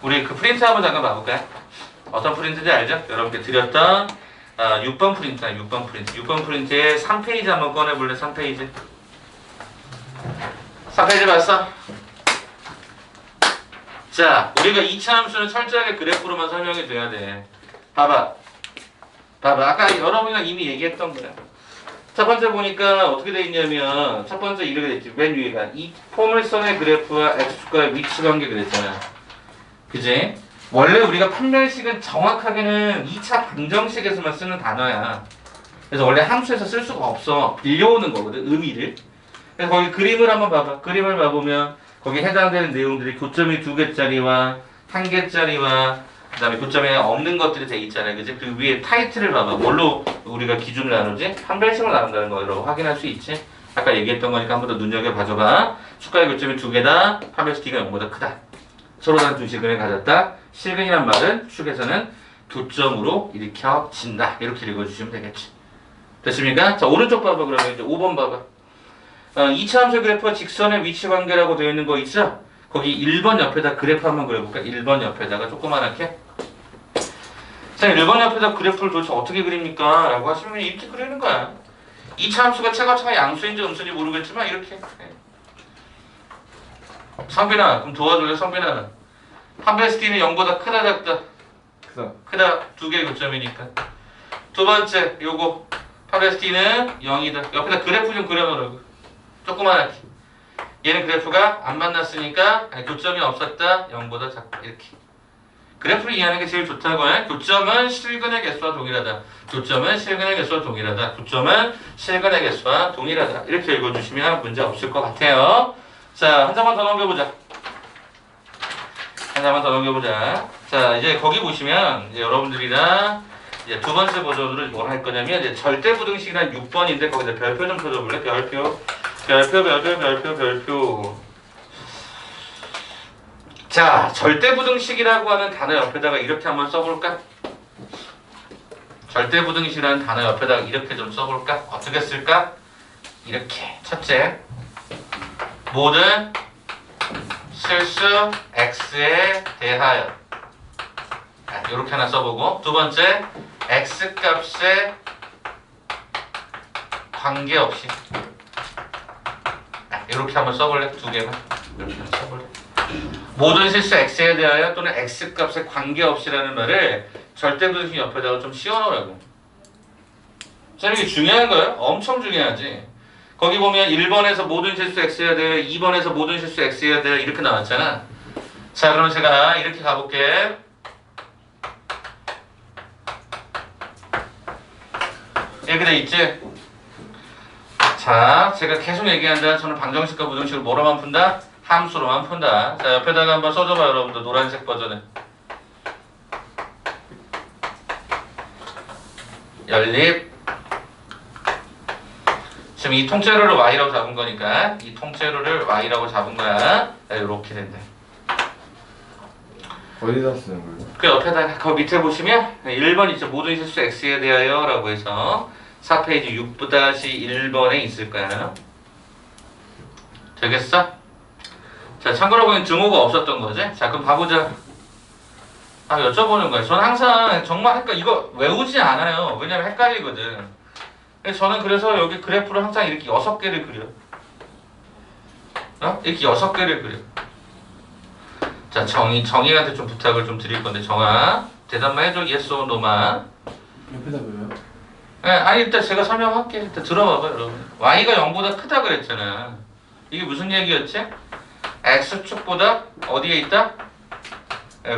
우리 그 프린트 한번 잠깐 봐볼까요? 어떤 프린트인지 알죠? 여러분께 드렸던 6번 프린트야, 6번 프린트. 6번 프린트의 3페이지 한번 꺼내볼래? 3페이지. 3페이지 봤어? 자, 우리가 2차 함수는 철저하게 그래프로만 설명이 돼야 돼. 봐봐. 아까 여러분이랑 이미 얘기했던 거야. 첫 번째 보니까 어떻게 돼 있냐면 첫 번째 이렇게 돼 있지. 맨 위에가 이 포물선의 그래프와 x축과의 위치 관계 그랬잖아. 그지? 원래 우리가 판별식은 정확하게는 2차 방정식에서만 쓰는 단어야. 그래서 원래 함수에서 쓸 수가 없어. 빌려오는 거거든, 의미를. 그래서 거기 그림을 한번 봐봐. 그림을 봐보면 거기에 해당되는 내용들이 교점이 2개짜리와 1개짜리와 그 다음에 교점에 없는 것들이 돼 있잖아요. 그지? 그 위에 타이틀을 봐봐. 뭘로 우리가 기준을 나누지? 판별식으로 나눈다는 거로 확인할 수 있지? 아까 얘기했던 거니까 한 번 더 눈여겨봐줘봐. 축과의 교점이 2개다. 판별식 D가 0보다 크다. 서로 다른 두 실근을 가졌다. 실근이란 말은 축에서는 교점으로 일으켜진다. 이렇게 읽어주시면 되겠지. 됐습니까? 자, 오른쪽 봐봐. 그러면 이제 5번 봐봐. 2차 함수 그래프와 직선의 위치 관계라고 되어 있는 거 있어? 거기 1번 옆에다 그래프 한번 그려볼까? 1번 옆에다가 조그만하게. 자, 1번 옆에다 그래프를 도대체 어떻게 그립니까? 라고 하시면 이렇게 그리는 거야. 2차 함수가 최고차가 양수인지 음수인지 모르겠지만 이렇게. 성빈아, 그럼 도와줄래? 성빈아. 판별식 D는 0보다 크다 작다? 크다. 2개의 교점이니까. 두 번째, 요거. 판별식 D는 0이다. 옆에다 그래프 좀 그려놓으라고. 조그만하게. 얘는 그래프가 안 만났으니까 교점이 없었다. 0보다 작다. 이렇게. 그래프를 이해하는 게 제일 좋다고 해. 교점은 실근의 개수와 동일하다. 교점은 실근의 개수와 동일하다. 교점은 실근의 개수와 동일하다. 이렇게 읽어주시면 문제 없을 것 같아요. 자, 한 장만 더 넘겨보자. 자, 이제 거기 보시면 이제 여러분들이랑 이제 두 번째 버전으로 뭘 할 거냐면 이제 절대부등식이란 6번인데 거기다 별표 좀 쳐줘볼래? 별표. 자, 절대부등식이라고 하는 단어 옆에다가 이렇게 한번 써볼까? 절대부등식이라는 단어 옆에다가 이렇게 좀 써볼까? 어떻게 쓸까? 이렇게. 첫째, 모든 실수 x에 대하여. 이렇게 하나 써보고, 두 번째, x 값에 관계없이. 이렇게 한번 써볼래? 두 개만. 이렇게 한번 써볼래? 모든 실수 x에 대하여 또는 x 값에 관계없이라는 말을 절대부등식 옆에다가 좀 씌워놓으라고. 자, 이게 중요한 거예요? 엄청 중요하지. 거기 보면 1번에서 모든 실수 x에 대하여 2번에서 모든 실수 x에 대하여 이렇게 나왔잖아. 자, 그럼 제가 이렇게 가볼게. 이렇게 돼 있지? 자, 제가 계속 얘기한다. 저는 방정식과 부등식을 뭐로만 푼다? 함수로만 푼다. 자, 옆에다가 한번 써줘봐, 여러분들. 노란색 버전에. 연립. 지금 이 통째로를 y라고 잡은 거니까 이 통째로를 y라고 잡은 거야. 이렇게 된다. 어디다 쓰는 거예요? 그 옆에다가 그 밑에 보시면 1번 있죠. 모든 실수 x에 대하여 라고 해서 4페이지 6-1번에 있을 거야. 되겠어? 자, 참고로 보면 등호가 없었던 거지? 자, 그럼 봐보자. 여쭤보는 거야. 저는 항상 정말 이거 외우지 않아요. 왜냐면 헷갈리거든. 저는 그래서 여기 그래프를 항상 이렇게 6개를 그려. 이렇게 6개를 그려. 자, 정희한테 좀 부탁을 좀 드릴 건데, 정아. 대답만 해줘. yes or no만. 옆에다 그려요? 네, 아니, 일단 제가 설명할게. 일단 들어봐봐, 여러분. y가 0보다 크다 그랬잖아. 이게 무슨 얘기였지? x축보다 어디에 있다?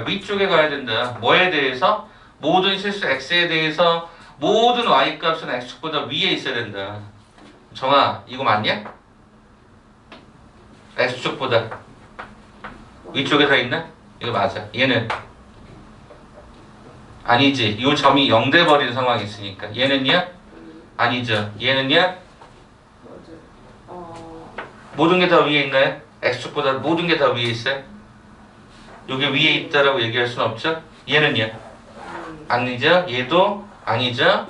위쪽에 가야 된다. 뭐에 대해서? 모든 실수 x에 대해서 모든 y값은 x축보다 위에 있어야 된다. 정아, 이거 맞냐? x축보다 위쪽에 서 있나? 이거 맞아. 얘는 아니지. 이 점이 0 돼버린 상황이 있으니까. 얘는요? 아니죠. 얘는요? 모든 게 다 위에 있나요? x축보다 모든 게 다 위에 있어요? 요게 위에 있다라고 얘기할 수는 없죠? 얘는요? 아니죠? 얘도 아니죠?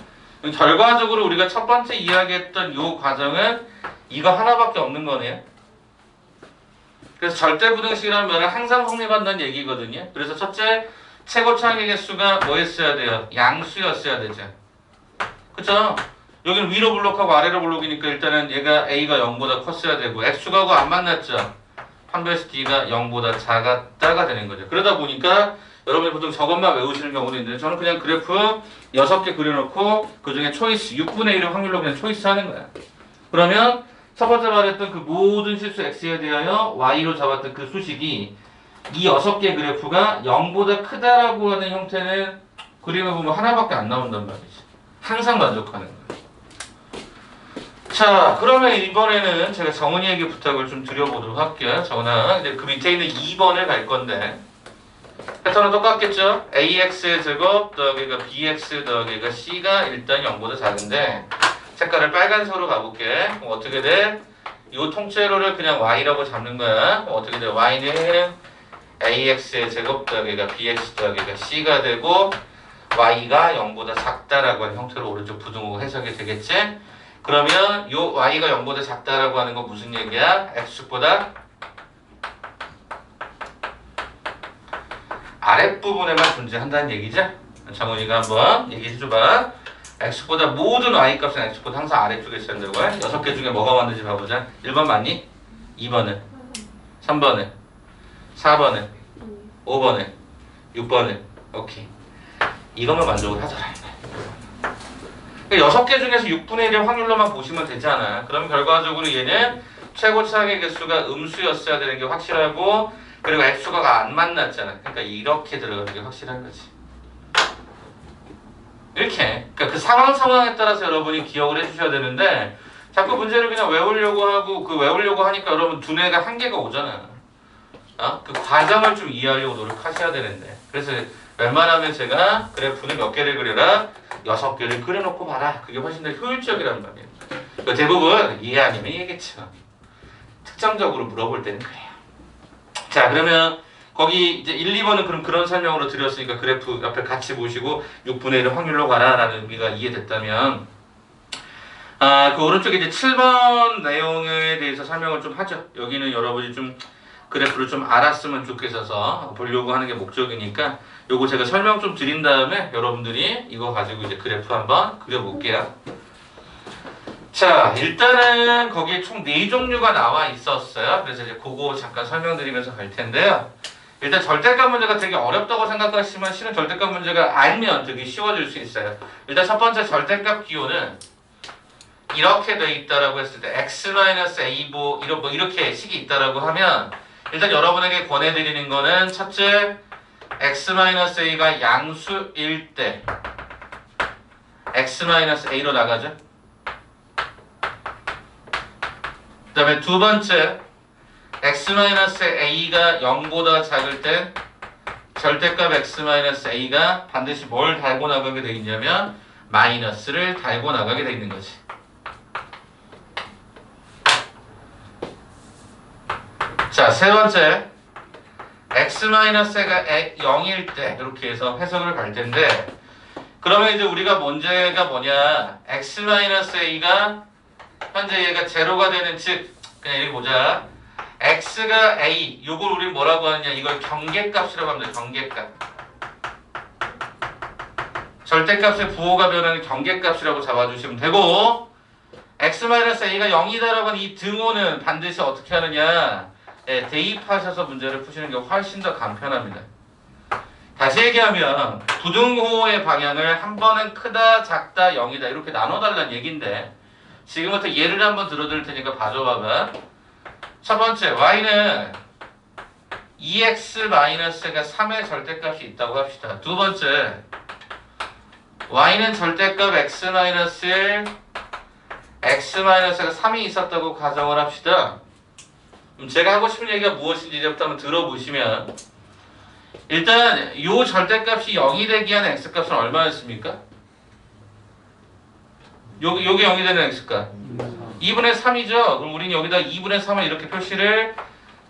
결과적으로 우리가 첫 번째 이야기했던 요 과정은 이거 하나밖에 없는 거네요. 그래서 절대부등식이라는 말은 항상 성립한다는 얘기거든요. 그래서 첫째, 최고차항의 개수가 뭐였어야 돼요? 양수였어야 되죠. 그쵸? 여기는 위로 블록하고 아래로 블록이니까 일단은 얘가 A가 0보다 컸어야 되고 X축하고 안 만났죠? 판별식 D가 0보다 작았다가 되는 거죠. 그러다 보니까 여러분이 보통 저것만 외우시는 경우도 있는데 저는 그냥 그래프 6개 그려놓고 그 중에 초이스 6분의 1의 확률로 그냥 초이스 하는 거야. 그러면 첫 번째 말했던 그 모든 실수 X에 대하여 Y로 잡았던 그 수식이 이 6개 그래프가 0보다 크다라고 하는 형태는 그림을 보면 하나밖에 안 나온단 말이지. 항상 만족하는 거야. 자, 그러면 이번에는 제가 정은이에게 부탁을 좀 드려보도록 할게요. 정은아, 이제 그 밑에 있는 2번을 갈 건데 패턴은 똑같겠죠? AX의 제곱 더하기가 BX 더하기가 C가 일단 0보다 작은데 색깔을 빨간색으로 가볼게. 그럼 어떻게 돼? 이 통째로를 그냥 Y라고 잡는 거야. 그럼 어떻게 돼? Y는 AX의 제곱 더하기가 BX 더하기가 C가 되고 Y가 0보다 작다라고 하는 형태로 오른쪽 부등호 해석이 되겠지? 그러면 요 Y가 0보다 작다라고 하는 건 무슨 얘기야? X축보다 아랫부분에만 존재한다는 얘기죠? 정훈이가 한번 얘기해줘봐. X보다 모든 Y값은 X보다 항상 아래쪽에 있어야 된다고 해. 6개 중에 뭐가 맞는지 봐보자. 1번 맞니? 2번은? 3번은? 4번은? 5번은? 6번은? 오케이. 이것만 만족을 하더라. 6개 중에서 6분의 1의 확률로만 보시면 되잖아. 그럼 결과적으로 얘는 최고차항의 개수가 음수였어야 되는 게 확실하고 그리고 X수가 안 만났잖아. 그러니까 이렇게 들어가는 게 확실한 거지. 이렇게. 그러니까 그 상황에 따라서 여러분이 기억을 해주셔야 되는데 자꾸 문제를 그냥 외우려고 하고 그 외우려고 하니까 여러분 두뇌가 한계가 오잖아. 그 과정을 좀 이해하려고 노력하셔야 되는데 그래서 웬만하면 제가 그래프는 몇 개를 그려라? 6개를 그려놓고 봐라. 그게 훨씬 더 효율적이란 말이에요. 그 대부분 이해 아니면 이해겠죠. 특정적으로 물어볼 때는 그래요. 자, 그러면 거기 이제 1, 2번은 그런 설명으로 드렸으니까 그래프 옆에 같이 보시고 6분의 1을 확률로 가라라는 의미가 이해됐다면 그 오른쪽에 이제 7번 내용에 대해서 설명을 좀 하죠. 여기는 여러분이 좀 그래프를 좀 알았으면 좋겠어서 보려고 하는 게 목적이니까 요거 제가 설명 좀 드린 다음에 여러분들이 이거 가지고 이제 그래프 한번 그려볼게요. 자, 일단은 거기에 총 4종류가 나와 있었어요. 그래서 이제 그거 잠깐 설명드리면서 갈 텐데요. 일단 절대값 문제가 되게 어렵다고 생각하시면 실은 절대값 문제가 알면 되게 쉬워질 수 있어요. 일단 첫 번째 절대값 기호는 이렇게 돼 있다라고 했을 때 x-a보 이렇게 식이 있다라고 하면 일단 여러분에게 권해드리는 거는 첫째 x-a가 양수일 때 x-a로 나가죠. 그 다음에 두 번째 x-a가 0보다 작을 때 절대값 x-a가 반드시 뭘 달고 나가게 돼 있냐면 마이너스를 달고 나가게 돼 있는 거지. 자, 세 번째 x-a가 0일 때 이렇게 해서 해석을 갈 텐데 그러면 이제 우리가 문제가 뭐냐 x-a가 현재 얘가 제로가 되는 즉 그냥 이렇게 보자. x가 a 요걸 우리 뭐라고 하느냐 이걸 경계값이라고 합니다. 경계값. 절대값의 부호가 변하는 경계값이라고 잡아주시면 되고 x-a가 0이다라고 하는 이 등호는 반드시 어떻게 하느냐 대입하셔서 문제를 푸시는 게 훨씬 더 간편합니다. 다시 얘기하면 부등호의 방향을 한 번은 크다, 작다, 0이다 이렇게 나눠달라는 얘기인데 지금부터 예를 한번 들어드릴 테니까 봐줘봐봐. 첫 번째 y는 2x-가 3의 절대값이 있다고 합시다. 두 번째 y는 절대값 x-1 x-가 3이 있었다고 가정을 합시다. 그럼 제가 하고 싶은 얘기가 무엇인지 이제부터 한번 들어보시면 일단 이 절대값이 0이 되기 위한 x값은 얼마였습니까? 요게 0이 되는 x값 2분의 3이죠. 그럼 우리는 여기다 2분의 3을 이렇게 표시를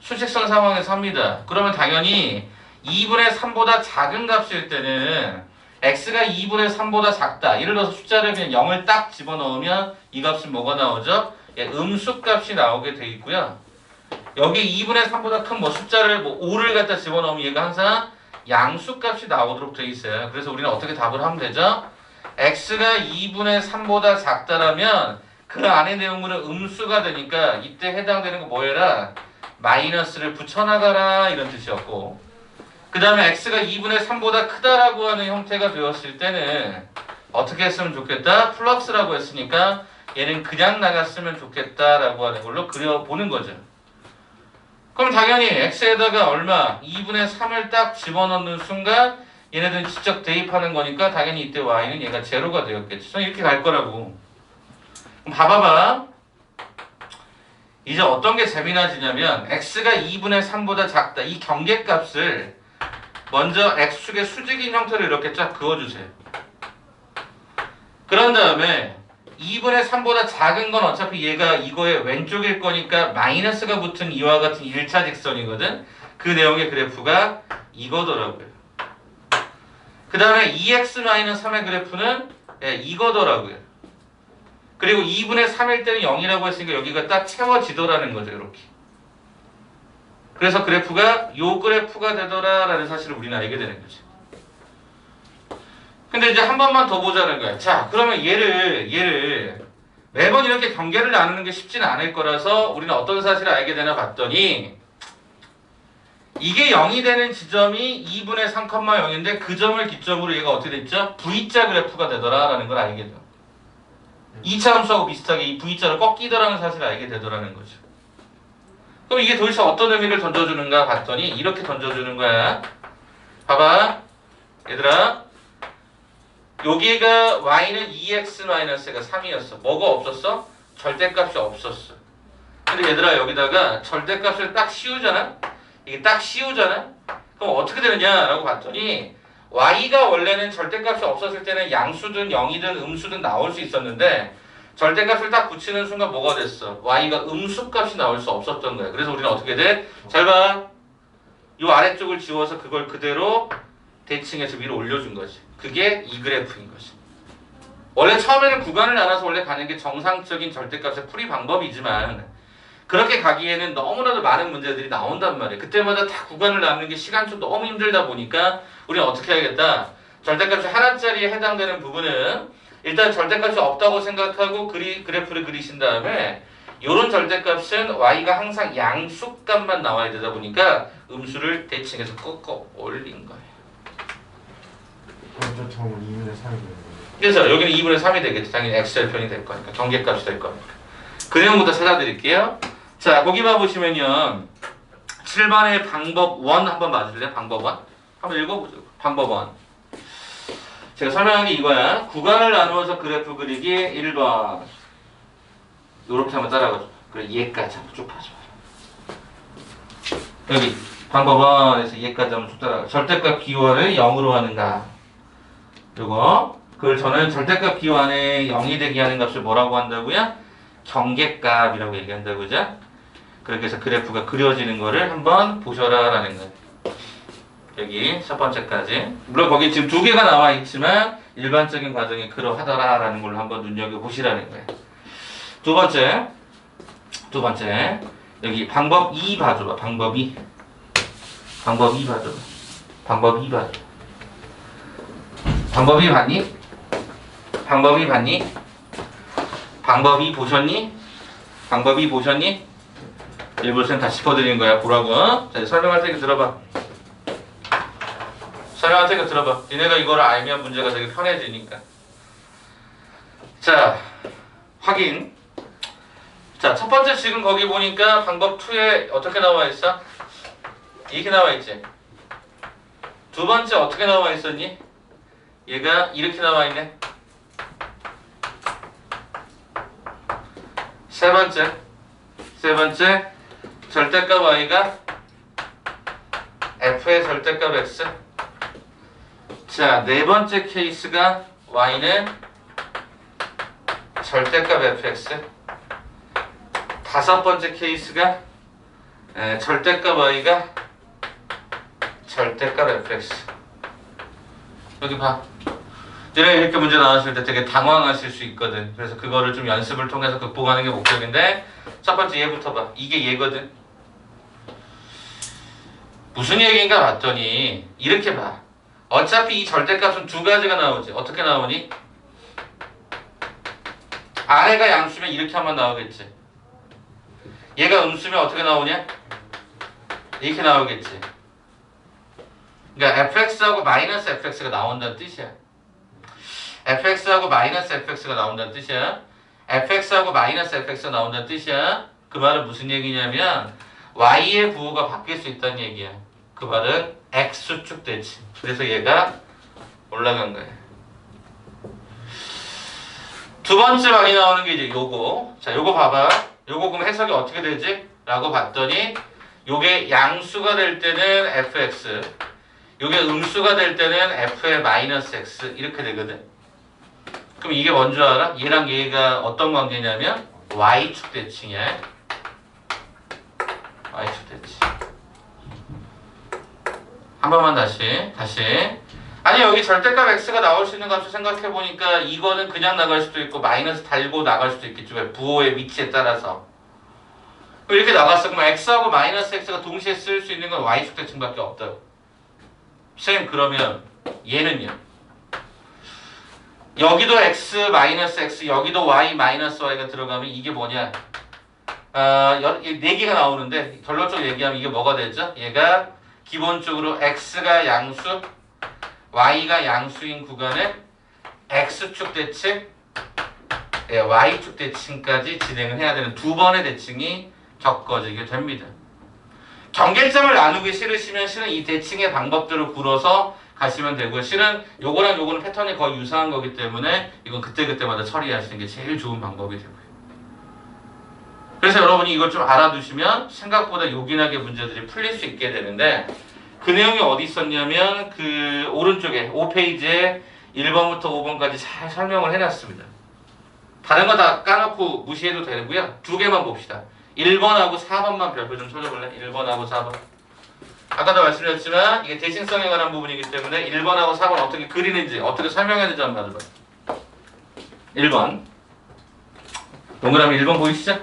수직선 상황에서 합니다. 그러면 당연히 2분의 3보다 작은 값일 때는 x가 2분의 3보다 작다. 예를 들어서 숫자를 그냥 0을 딱 집어넣으면 이 값은 뭐가 나오죠? 음수값이 나오게 돼 있고요. 여기 2분의 3보다 큰 뭐 숫자를 뭐 5를 갖다 집어넣으면 얘가 항상 양수값이 나오도록 돼 있어요. 그래서 우리는 어떻게 답을 하면 되죠? x가 2분의 3보다 작다라면 그 안의 내용물은 음수가 되니까 이때 해당되는 거 뭐해라? 마이너스를 붙여나가라 이런 뜻이었고, 그 다음에 x가 2분의 3보다 크다라고 하는 형태가 되었을 때는 어떻게 했으면 좋겠다? 플러스라고 했으니까 얘는 그냥 나갔으면 좋겠다라고 하는 걸로 그려보는 거죠. 그럼 당연히 x에다가 얼마? 2분의 3을 딱 집어넣는 순간 얘네들은 직접 대입하는 거니까 당연히 이때 y는 얘가 제로가 되었겠지. 저는 이렇게 갈 거라고. 그럼 봐봐봐. 이제 어떤 게 재미나지냐면 x가 2분의 3보다 작다. 이 경계값을 먼저 x축의 수직인 형태로 이렇게 쫙 그어주세요. 그런 다음에 2분의 3보다 작은 건 어차피 얘가 이거의 왼쪽일 거니까 마이너스가 붙은 이와 같은 1차 직선이거든. 그 내용의 그래프가 이거더라고요. 그 다음에 2x-3의 그래프는 이거더라고요. 그리고 2분의 3일 때는 0이라고 했으니까 여기가 딱 채워지더라는 거죠. 이렇게. 그래서 그래프가 요 그래프가 되더라라는 사실을 우리는 알게 되는 거죠. 근데 이제 한 번만 더 보자는 거야. 자, 그러면 얘를 매번 이렇게 경계를 나누는 게 쉽지는 않을 거라서 우리는 어떤 사실을 알게 되나 봤더니 이게 0이 되는 지점이 2분의 3, 0인데 그 점을 기점으로 얘가 어떻게 됐죠? V자 그래프가 되더라라는 걸 알게 돼요. 2차 함수하고 비슷하게 이 V자를 꺾이더라는 사실을 알게 되더라는 거죠. 그럼 이게 도대체 어떤 의미를 던져주는가 봤더니 이렇게 던져주는 거야. 봐봐. 얘들아. 여기가 y는 2x-가 3이었어. 뭐가 없었어? 절대값이 없었어. 근데 얘들아 여기다가 절대값을 딱 씌우잖아? 이게 딱 씌우잖아? 그럼 어떻게 되느냐라고 봤더니 y가 원래는 절대값이 없었을 때는 양수든 0이든 음수든 나올 수 있었는데 절대값을 딱 붙이는 순간 뭐가 됐어? y가 음수값이 나올 수 없었던 거야. 그래서 우리는 어떻게 돼? 잘 봐. 이 아래쪽을 지워서 그걸 그대로 대칭해서 위로 올려준 거지. 그게 이 그래프인 거지. 원래 처음에는 구간을 나눠서 원래 가는 게 정상적인 절대값의 풀이 방법이지만 그렇게 가기에는 너무나도 많은 문제들이 나온단 말이에요. 그때마다 다 구간을 나누는 게 시간 좀 너무 힘들다 보니까 우리는 어떻게 해야겠다. 절대값이 하나짜리에 해당되는 부분은 일단 절대값이 없다고 생각하고 그래프를 그리신 다음에 이런 절대값은 y가 항상 양수값만 나와야 되다 보니까 음수를 대칭해서 꺾어 올린 거예요. 먼저 처음으로 2분의 3이 되는 거예요. 그래서 여기는 2분의 3이 되겠지. 당연히 x절편이 될 거니까. 경계값이 될 거니까. 그 내용부터 찾아드릴게요. 자, 거기만 보시면요. 7번의 방법 1 한번 맞을래요? 방법 1? 한번 읽어보죠. 방법 1. 제가 설명한 게 이거야. 구간을 나누어서 그래프 그리기 1번. 요렇게 한번 따라가죠. 그래, 얘까지 한번 쭉 봐줘. 여기 방법 1에서 얘까지 한번 쭉 따라가. 절대값 기호를 0으로 하는가. 그리고 그걸 저는 절대값 기호안에 0이 되게 하는 값을 뭐라고 한다고요? 경계값이라고 얘기한다고 그죠? 그렇게 해서 그래프가 그려지는 거를 한번 보셔라 라는 거예요. 여기 첫 번째까지. 물론 거기 지금 두 개가 나와 있지만 일반적인 과정이 그러하더라 라는 걸로 한번 눈여겨보시라는 거예요. 두 번째 여기 방법 2 봐줘봐. 방법 2 봐줘봐. 방법 2 봐줘. 방법이 봤니? 방법이 봤니? 방법이 보셨니? 방법이 보셨니? 일부러 다 짚어드리는 거야. 보라고. 자, 설명할 테니까 들어봐. 설명할 테니까 들어봐. 니네가 이거를 알면 문제가 되게 편해지니까. 자, 확인. 자, 첫 번째 지금 거기 보니까 방법 2에 어떻게 나와 있어? 이렇게 나와 있지? 두 번째 어떻게 나와 있었니? 얘가 이렇게 나와 있네. 세 번째 절대값 y가 f의 절대값 x. 자, 네 번째 케이스가 y는 절대값 fx. 다섯 번째 케이스가 절대값 y가 절대값 fx. 여기 봐. 얘네 이렇게 문제 나왔을 때 되게 당황하실 수 있거든. 그래서 그거를 좀 연습을 통해서 극복하는 게 목적인데 첫 번째 얘부터 봐. 이게 얘거든. 무슨 얘기인가 봤더니 이렇게 봐. 어차피 이 절대값은 두 가지가 나오지. 어떻게 나오니? 아래가 양수면 이렇게 하면 나오겠지. 얘가 음수면 어떻게 나오냐? 이렇게 나오겠지. 그러니까 fx하고 마이너스 fx가 나온다는 뜻이야. fx하고 마이너스 fx가 나온다는 뜻이야. fx하고 마이너스 fx가 나온다는 뜻이야. 그 말은 무슨 얘기냐면 y의 부호가 바뀔 수 있다는 얘기야. 그 말은 x축 대칭. 그래서 얘가 올라간 거야. 두 번째 많이 나오는 게 이제 요거. 자, 요거 봐봐. 요거 그럼 해석이 어떻게 되지? 라고 봤더니 요게 양수가 될 때는 fx, 요게 음수가 될 때는 f의 마이너스 x 이렇게 되거든. 그럼 이게 뭔 줄 알아? 얘랑 얘가 어떤 관계냐면 y축 대칭이야. y축 대칭. 한 번만 다시. 아니 여기 절대값 x가 나올 수 있는 값을 생각해보니까 이거는 그냥 나갈 수도 있고 마이너스 달고 나갈 수도 있겠죠. 왜? 부호의 위치에 따라서. 이렇게 나갔어. 그럼 x하고 마이너스 x가 동시에 쓸 수 있는 건 y축 대칭밖에 없다고. 쌤 그러면 얘는요? 여기도 x 마이너스 x, 여기도 y 마이너스 y가 들어가면 이게 뭐냐? 네 개가 나오는데 결론적으로 얘기하면 이게 뭐가 되죠? 얘가 기본적으로 x가 양수, y가 양수인 구간에 x축 대칭, y축 대칭까지 진행을 해야 되는 두 번의 대칭이 겪어지게 됩니다. 경계점을 나누기 싫으시면 실은 이 대칭의 방법대로 굴어서 가시면 되고요. 실은 요거랑 요거는 패턴이 거의 유사한 거기 때문에 이건 그때그때마다 처리하시는 게 제일 좋은 방법이 되고요. 그래서 여러분이 이걸 좀 알아두시면 생각보다 요긴하게 문제들이 풀릴 수 있게 되는데 그 내용이 어디 있었냐면 그 오른쪽에 5페이지에 1번부터 5번까지 잘 설명을 해놨습니다. 다른 거 다 까놓고 무시해도 되고요. 두 개만 봅시다. 1번하고 4번만 별표 좀 쳐줘볼래? 1번하고 4번. 아까도 말씀드렸지만 이게 대칭성에 관한 부분이기 때문에 1번하고 4번 어떻게 그리는지 어떻게 설명해야 되는지 한번 봐줘봐. 1번 동그라미 1번 보이시죠?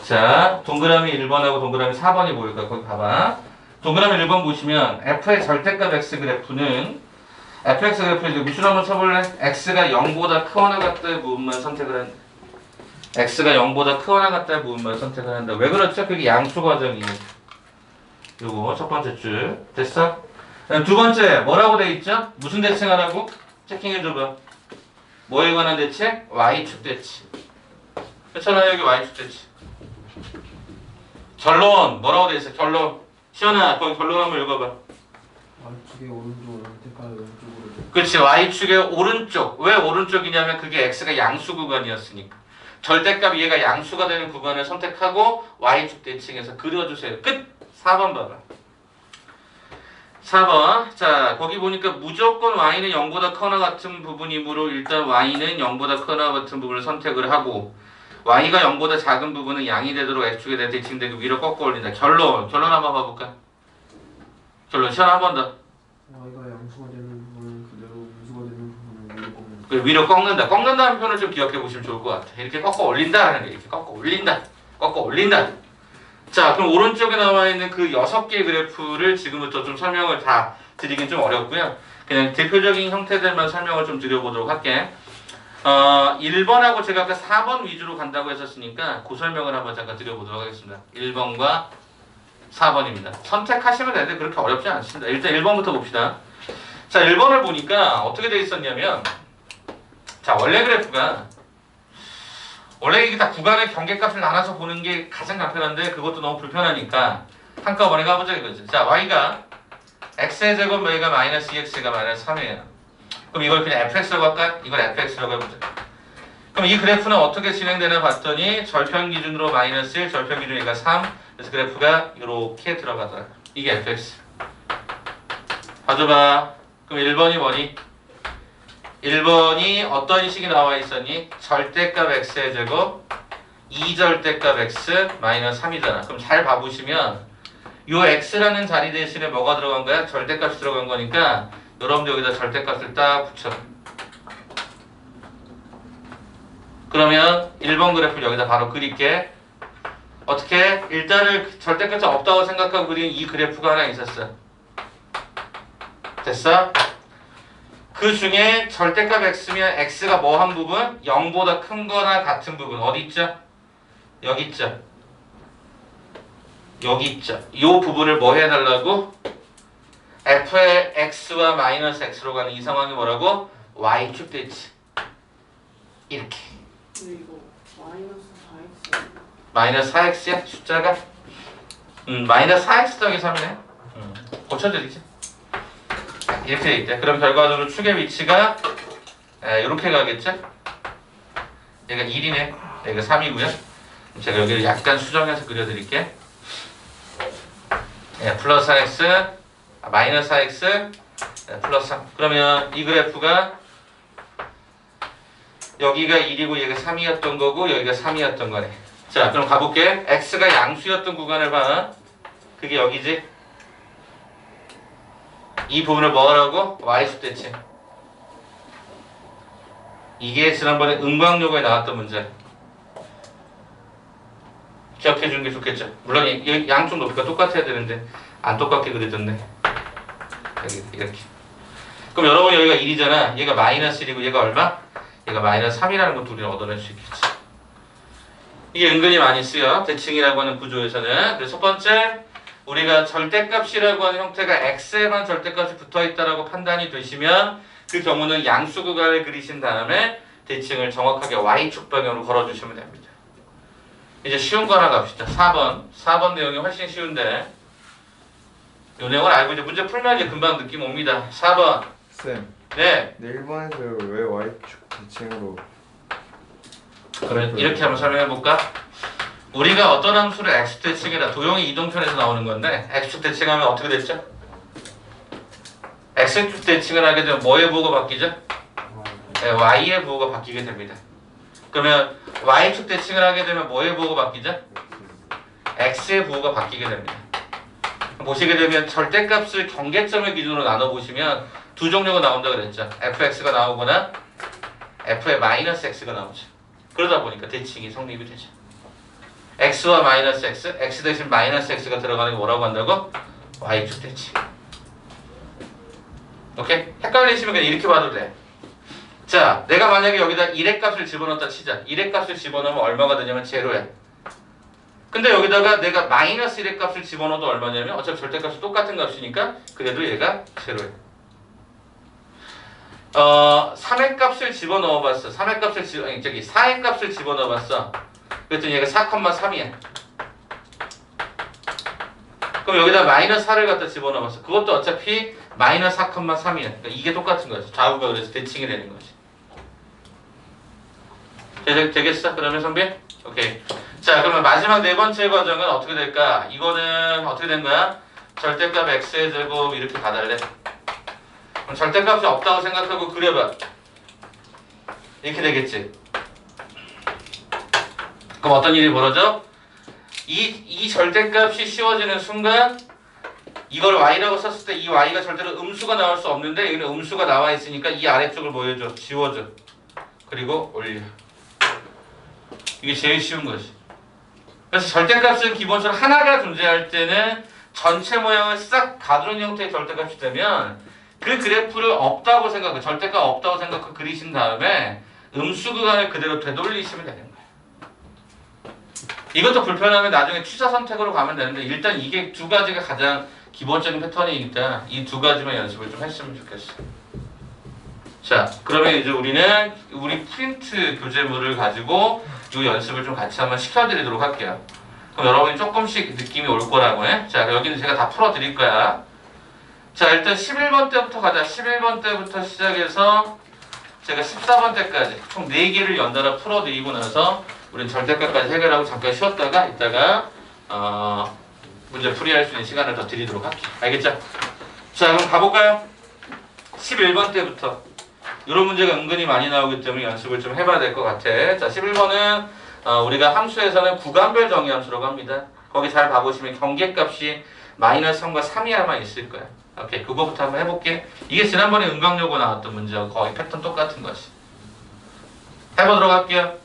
자, 동그라미 1번하고 동그라미 4번이 보일 거야. 거기 봐봐. 동그라미 1번 보시면 f의 절대값 x 그래프는 fx 그래프 이제 무슨 한번 쳐볼래? x가 0보다 크거나 같다의 부분만 선택을 한다. x가 0보다 크거나 같다의 부분만 선택을 한다. 왜 그렇죠? 그게 양수 과정이에요. 요거 첫 번째 줄 됐어? 두 번째 뭐라고 돼 있죠? 무슨 대칭하라고? 체킹해줘봐. 뭐에 관한 대칭? y축 대칭. 그렇잖아요. 여기 y축 대칭. 결론 뭐라고 돼 있어? 결론. 시연아 거기 결론 한번 읽어봐. Y축의 오른쪽으로 선택하여 왼쪽으로. 그렇지. y축의 오른쪽. 왜 오른쪽이냐면 그게 x가 양수 구간이었으니까. 절대값 얘가 양수가 되는 구간을 선택하고 y축 대칭해서 그려주세요. 끝. 4번 봐봐. 4번. 자, 거기 보니까 무조건 y는 0보다 커나 같은 부분이므로 일단 y는 0보다 커나 같은 부분을 선택을 하고 y가 0보다 작은 부분은 양이 되도록 x축에 대해 대칭되고 위로 꺾어 올린다. 결론 한번 봐볼까? 결론 시간 한 번 더. Y가 양수가 되는 부분은 그대로 음수가 되는 부분을 위로 꺾는. 그 위로 꺾는다. 꺾는다는 표현을 좀 기억해 보시면 좋을 것 같아. 이렇게 꺾어 올린다 하는 게 이렇게 꺾어 올린다. 꺾어 올린다. 자, 그럼 오른쪽에 나와 있는 그 6개의 그래프를 지금부터 좀 설명을 다 드리긴 좀 어렵고요. 그냥 대표적인 형태들만 설명을 좀 드려보도록 할게. 1번하고 제가 아까 4번 위주로 간다고 했었으니까 그 설명을 한번 잠깐 드려보도록 하겠습니다. 1번과 4번입니다. 선택하시면 되는데 그렇게 어렵지 않습니다. 일단 1번부터 봅시다. 자, 1번을 보니까 어떻게 되어 있었냐면 자, 원래 그래프가 원래 이게 다 구간의 경계값을 나눠서 보는 게 가장 간편한데 그것도 너무 불편하니까 한꺼번에 가보자 이거지. 자, y가 x의 제곱 y가 마이너스 2x가 마이너스 3이에요. 그럼 이걸 그냥 fx라고 할까? 이걸 fx라고 해보자. 그럼 이 그래프는 어떻게 진행되나 봤더니 절편 기준으로 마이너스 1, 절편 기준이니까 3. 그래서 그래프가 이렇게 들어가더라. 이게 fx. 봐줘봐. 그럼 1번이 뭐니? 1번이 어떤 식이 나와 있었니? 절대값 x의 제곱 2절대값 x 마이너스 3이잖아. 그럼 잘 봐보시면 요 x라는 자리 대신에 뭐가 들어간 거야? 절대값이 들어간 거니까 여러분들 여기다 절대값을 딱 붙여. 그러면 1번 그래프를 여기다 바로 그릴게. 어떻게? 일단은 절대값이 없다고 생각하고 그린 이 그래프가 하나 있었어. 됐어? 그 중에 절대값 x면 x가 뭐 한 부분? 0보다 큰 거나 같은 부분 어디 있죠? 여기 있죠? 여기 있죠? 이 부분을 뭐 해달라고? f의 x와 마이너스 x로 가는 이 상황이 뭐라고? y축 됐지. 이렇게. 근데 이거 마이너스 4x 마이너스 4x야 숫자가? 마이너스 4x 더하기 3이네. 고쳐드리지. 이렇게 돼 있대. 그럼 결과적으로 축의 위치가 이렇게 가겠죠? 얘가 1이네. 얘가 3이고요. 제가 여기를 약간 수정해서 그려드릴게. 플러스 4x, 마이너스 4x, 플러스 3. 그러면 이 그래프가 여기가 1이고 얘가 3이었던 거고 여기가 3이었던 거네. 자, 그럼 가볼게. x가 양수였던 구간을 봐. 그게 여기지. 이 부분을 뭐라고? y축 대칭. 이게 지난번에 음광요거에 나왔던 문제. 기억해 주는 게 좋겠죠. 물론 양쪽 높이가 똑같아야 되는데 안 똑같게 그려졌네. 여기 이렇게. 그럼 여러분 여기가 1이잖아. 얘가 마이너스 1이고 얘가 얼마? 얘가 마이너스 3이라는 것도 우리는 얻어낼 수 있겠지. 이게 은근히 많이 쓰여. 대칭이라고 하는 구조에서는. 그래서 첫 번째, 우리가 절대값이라고 하는 형태가 x에만 절대값이 붙어있다라고 판단이 되시면 그 경우는 양수 구간을 그리신 다음에 대칭을 정확하게 y축 방향으로 걸어주시면 됩니다. 이제 쉬운 거 하나 갑시다. 4번 내용이 훨씬 쉬운데 이 내용을 알고 이제 문제 풀면 이제 금방 느낌 옵니다. 4번. 쌤, 네. 네 1번에서 왜 Y축 대칭으로 그러면 이렇게 한번 설명해 볼까? 우리가 어떤 함수를 x축 대칭이라 도형의 이동편에서 나오는 건데 x축 대칭하면 어떻게 됐죠? x축 대칭을 하게 되면 뭐의 부호가 바뀌죠? 네, y의 부호가 바뀌게 됩니다. 그러면 y축 대칭을 하게 되면 뭐의 부호가 바뀌죠? x의 부호가 바뀌게 됩니다. 보시게 되면 절대값을 경계점을 기준으로 나눠보시면 두 종류가 나온다고 그랬죠. fx가 나오거나 f의 마이너스 x가 나오죠. 그러다 보니까 대칭이 성립이 되죠. x와 마이너스 x, x 대신 마이너스 x가 들어가는 게 뭐라고 한다고? y축 대칭. 오케이? 헷갈리시면 그냥 이렇게 봐도 돼. 자, 내가 만약에 여기다 1의 값을 집어넣었다 치자. 1의 값을 집어넣으면 얼마가 되냐면 제로야. 근데 여기다가 내가 마이너스 1의 값을 집어넣어도 얼마냐면 어차피 절대값이 똑같은 값이니까 그래도 얘가 제로야. 3의 값을 집어넣어봤어. 4의 값을 집어넣어봤어. 그랬더니 얘가 4,3이야. 그럼 여기다 마이너스 4를 갖다 집어넣어봤어. 그것도 어차피 마이너스 4,3이야. 그러니까 이게 똑같은 거지. 좌우가 그래서 대칭이 되는 거지. 되겠어? 그러면 선배? 오케이. 자, 그러면 마지막 네 번째 과정은 어떻게 될까? 이거는 어떻게 된 거야? 절대값 x의 제곱 이렇게 가달래. 그럼 절대값이 없다고 생각하고 그려봐. 이렇게 되겠지. 그럼 어떤 일이 벌어져? 이 절대값이 씌워지는 순간 이걸 y라고 썼을 때 이 y가 절대로 음수가 나올 수 없는데 여기는 음수가 나와 있으니까 이 아래쪽을 뭐 해줘? 지워줘. 그리고 올려. 이게 제일 쉬운 거지. 그래서 절대값은 기본적으로 하나가 존재할 때는 전체 모양을 싹 가두는 형태의 절대값이 되면 그 그래프를 없다고 생각하고 절대값 없다고 생각하고 그리신 다음에 음수 구간을 그대로 되돌리시면 되는 거예요. 이것도 불편하면 나중에 취사 선택으로 가면 되는데 일단 이게 두 가지가 가장 기본적인 패턴이니까 이 두 가지만 연습을 좀 했으면 좋겠어. 자, 그러면 이제 우리는 우리 프린트 교재물을 가지고 이 연습을 좀 같이 한번 시켜드리도록 할게요. 그럼 여러분이 조금씩 느낌이 올 거라고 해. 자, 여기는 제가 다 풀어드릴 거야. 자, 일단 11번 때부터 가자. 11번 때부터 시작해서 제가 14번 때까지 총 4개를 연달아 풀어드리고 나서 우리는 절대값까지 해결하고 잠깐 쉬었다가 이따가 문제 풀이할 수 있는 시간을 더 드리도록 할게요. 알겠죠? 자, 그럼 가볼까요? 11번 때부터 이런 문제가 은근히 많이 나오기 때문에 연습을 좀 해봐야 될 것 같아. 자, 11번은 우리가 함수에서는 구간별 정의함수라고 합니다. 거기 잘 봐보시면 경계값이 마이너스 3과 3이 아마 있을 거야. 오케이, 그거부터 한번 해볼게. 이게 지난번에 은광요고 나왔던 문제하고 거의 패턴 똑같은 것이. 해보도록 할게요.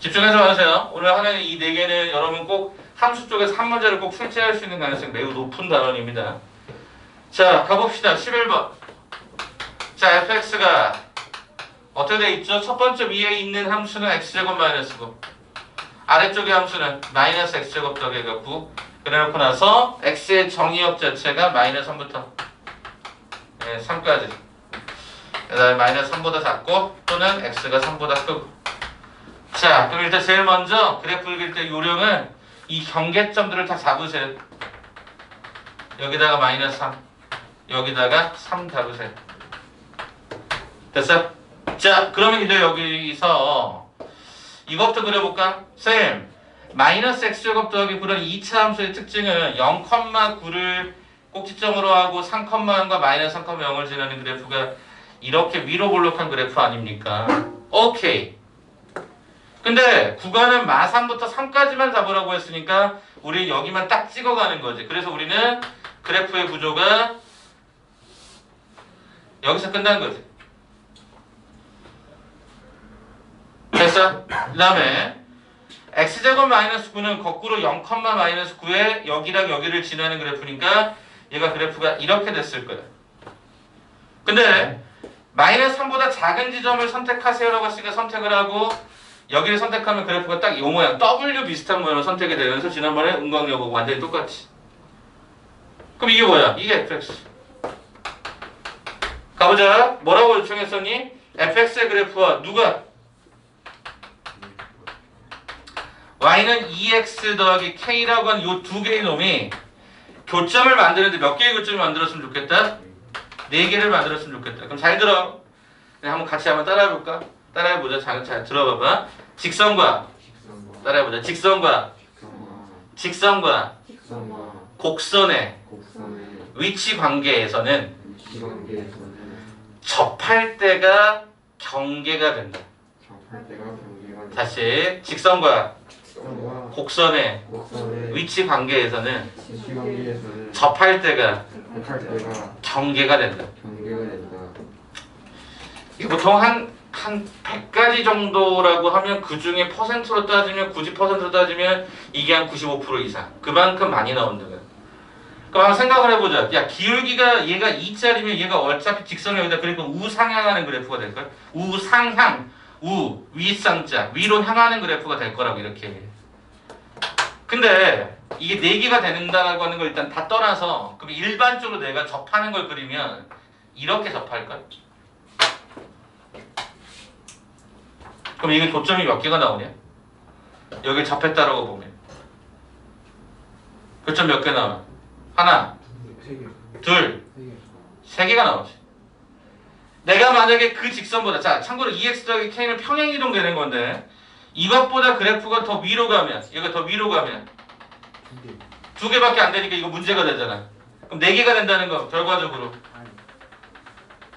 집중해서 봐주세요. 오늘 하는 이 네 개는 여러분 꼭 함수 쪽에서 한 문제를 꼭 출제할 수 있는 가능성이 매우 높은 단원입니다. 자, 가봅시다. 11번. 자, fx가 어떻게 돼 있죠? 첫 번째 위에 있는 함수는 x제곱 마이너스 9. 아래쪽의 함수는 마이너스 x제곱 더하기 9. 그래놓고 나서 x의 정의역 자체가 마이너스 3부터 3까지. 그 다음에 마이너스 3보다 작고 또는 x가 3보다 크고. 자, 그럼 일단 제일 먼저 그래프 그릴 때 요령은 이 경계점들을 다 잡으세요. 여기다가 마이너스 3, 여기다가 3 잡으세요. 됐어? 자, 그러면 이제 여기서 이것부터 그려볼까? 쌤, 마이너스 x제곱 더하기 9는 2차 함수의 특징은 0,9를 꼭지점으로 하고 3,1과 마이너스 3,0을 지나는 그래프가 이렇게 위로 볼록한 그래프 아닙니까? 오케이. 근데 구간은 마3부터 3까지만 잡으라고 했으니까 우리 여기만 딱 찍어가는 거지. 그래서 우리는 그래프의 구조가 여기서 끝난 거지. 됐어? 그 다음에 x제곱 마이너스 9는 거꾸로 0, 마이너스 9에 여기랑 여기를 지나는 그래프니까 얘가 그래프가 이렇게 됐을 거야. 근데 마이너스 3보다 작은 지점을 선택하세요라고 했으니까 선택을 하고 여기를 선택하면 그래프가 딱 이 모양 W 비슷한 모양을 선택이 되면서 지난번에 은광역하고 완전히 똑같이. 그럼 이게 뭐야? 이게 fx. 가보자. 뭐라고 요청했었니? fx의 그래프와 누가? y는 2x 더하기 k라고 하는 이 두 개의 놈이 교점을 만드는데 몇 개의 교점을 만들었으면 좋겠다? 4개를 만들었으면 좋겠다. 그럼 잘 들어. 그냥 한번 같이 한번 따라해볼까? 따라해보자. 잘 들어봐봐. 직선과 따라해보자. 직선과 곡선의 위치 관계에서는 접할 때가 경계가 된다. 다시 직선과 곡선의 위치 관계에서는 접할 때가 경계가 된다. 이게 보통 한 100가지 정도라고 하면 그 중에 퍼센트로 따지면 90%로 따지면 이게 한 95% 이상. 그만큼 많이 나온다. 그럼 한번 생각을 해보자. 야, 기울기가 얘가 2짜리면 얘가 어차피 직선을 여기다 그러니까 우상향하는 그래프가 될걸? 우상향, 윗상자, 위로 향하는 그래프가 될 거라고 이렇게. 근데 이게 4개가 된다고 하는 걸 일단 다 떠나서 그럼 일반적으로 내가 접하는 걸 그리면 이렇게 접할걸? 그럼 이게 교점이 몇 개가 나오냐? 여기 접했다라고 보면 교점 몇 개 나와? 하나, 둘, 3개가 나오지. 내가 만약에 그 직선보다, 자 참고로 2x 더하기 k는 평행이동 되는 건데 이것보다 그래프가 더 위로 가면, 얘가 더 위로 가면 2개밖에 안 되니까 이거 문제가 되잖아. 그럼 4개가 된다는 거 결과적으로